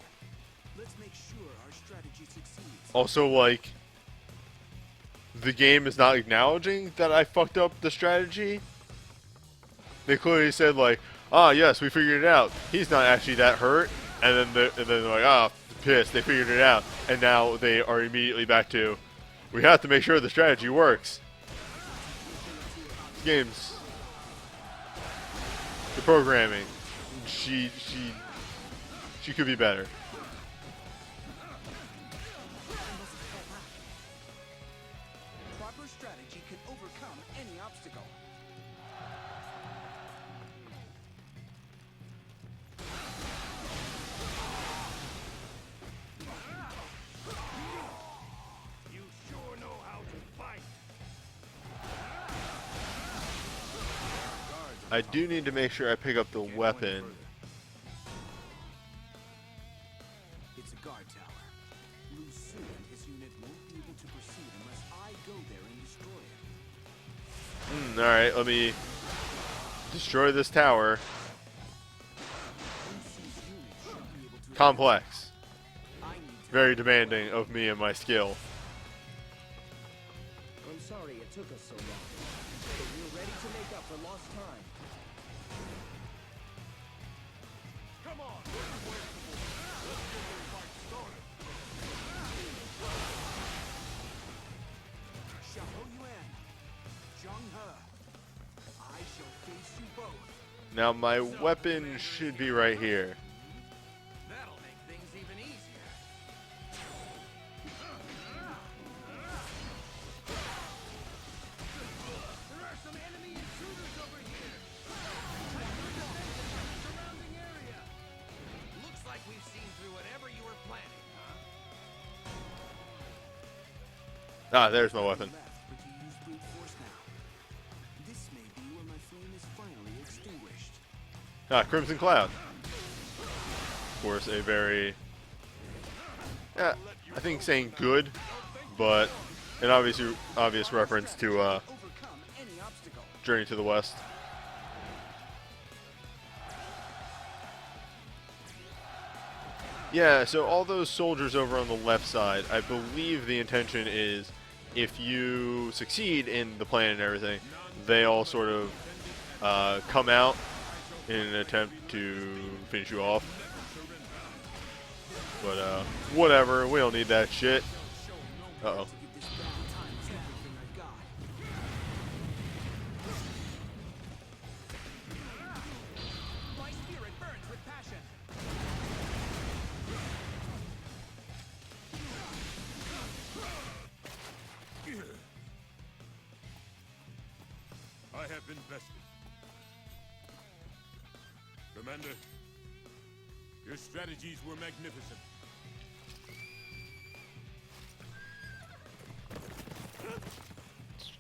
Speaker 3: Let's make sure our strategy succeeds.
Speaker 1: Also, like, the game is not acknowledging that I fucked up the strategy. They clearly said like, ah, yes, we figured it out. He's not actually that hurt. And then they're like, ah, pissed. They figured it out. And now they are immediately back to, we have to make sure the strategy works. This game's, the programming, she could be better.
Speaker 3: Proper strategy can overcome any obstacle.
Speaker 9: You sure know how to fight.
Speaker 1: I do need to make sure I pick up the weapon.
Speaker 3: It's a guard tower. Lu Su and his unit won't be able to proceed unless I go there and destroy it.
Speaker 1: Alright, let me destroy this tower.
Speaker 3: Lu Su's unit should be able to.
Speaker 1: Complex.
Speaker 3: I need to.
Speaker 1: Very demanding of me and my skill.
Speaker 3: I'm sorry it took us so long, but we're ready to make up for lost time.
Speaker 9: Come on. Let's get this fight started.
Speaker 3: Xiao Yuan, Zhang He, I shall face you both.
Speaker 1: Now my weapon should be right here.
Speaker 5: That'll make things even easier. There are some enemy intruders over here. Surrounding area. Looks like we've seen through whatever you were planning, huh?
Speaker 1: Ah, there's my weapon.
Speaker 3: Left, but you use brute force now. This may be where my flame is finally extinguished.
Speaker 1: Ah, Crimson Cloud. Of course, a very, yeah, I think saying good, but an obvious reference to
Speaker 3: Overcome any obstacle.
Speaker 1: Journey to the West. Yeah, so all those soldiers over on the left side, I believe the intention is if you succeed in the plan and everything, they all sort of come out in an attempt to finish you off. But whatever, we don't need that shit. Uh-oh.
Speaker 3: To get this downtime is everything I've got. My spirit burns with passion.
Speaker 9: I have been bested. Commander, your strategies were magnificent.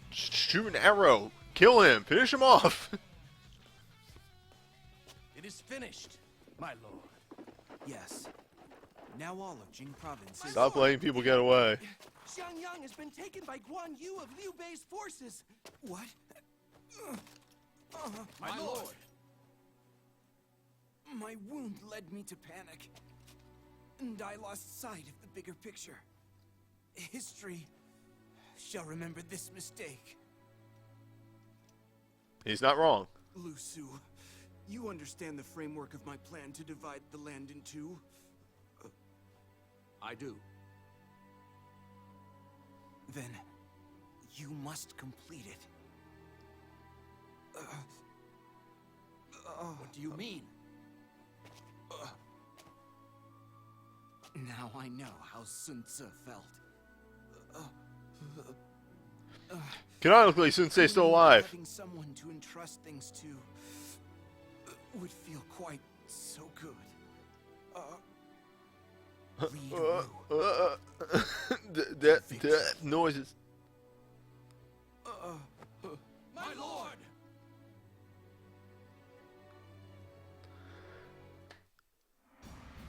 Speaker 1: Shoot an arrow. Kill him. Finish him off.
Speaker 5: It is finished, my lord.
Speaker 3: Yes. Now all of Jing province is...
Speaker 1: Stop letting people get away.
Speaker 3: Xiangyang has been taken by Guan Yu of Liu Bei's forces. What?
Speaker 5: My lord.
Speaker 3: My wound led me to panic. And I lost sight of the bigger picture. History shall remember this mistake.
Speaker 1: He's not wrong.
Speaker 3: Lu Su, you understand the framework of my plan to divide the land in two?
Speaker 7: I do.
Speaker 3: Then you must complete it.
Speaker 5: What do you mean?
Speaker 3: Now I know how Sun Tzu felt.
Speaker 1: Canonically, Sensei's still alive.
Speaker 3: Having someone to entrust things to would feel quite so good. Read Wu.
Speaker 1: That noises.
Speaker 5: My lord!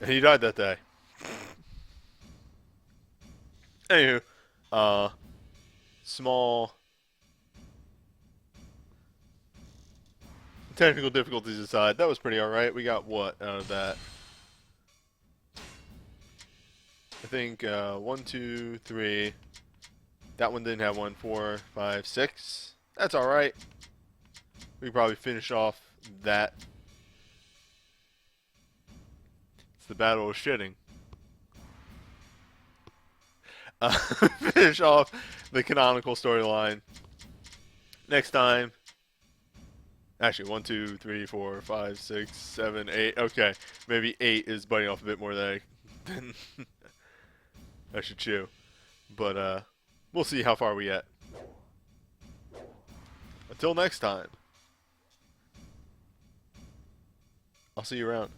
Speaker 1: And he died that day. Anywho, small technical difficulties aside, that was pretty alright. We got what out of that? I think 1, 2, 3. That one didn't have 1, 4, 5, 6. That's alright. We can probably finish off that. It's the battle of shitting. Finish off the canonical storyline next time. Actually, 1, 2, 3, 4, 5, 6, 7, 8. Okay, maybe 8 is biting off a bit more than I should chew. But we'll see how far we get. Until next time, I'll see you around.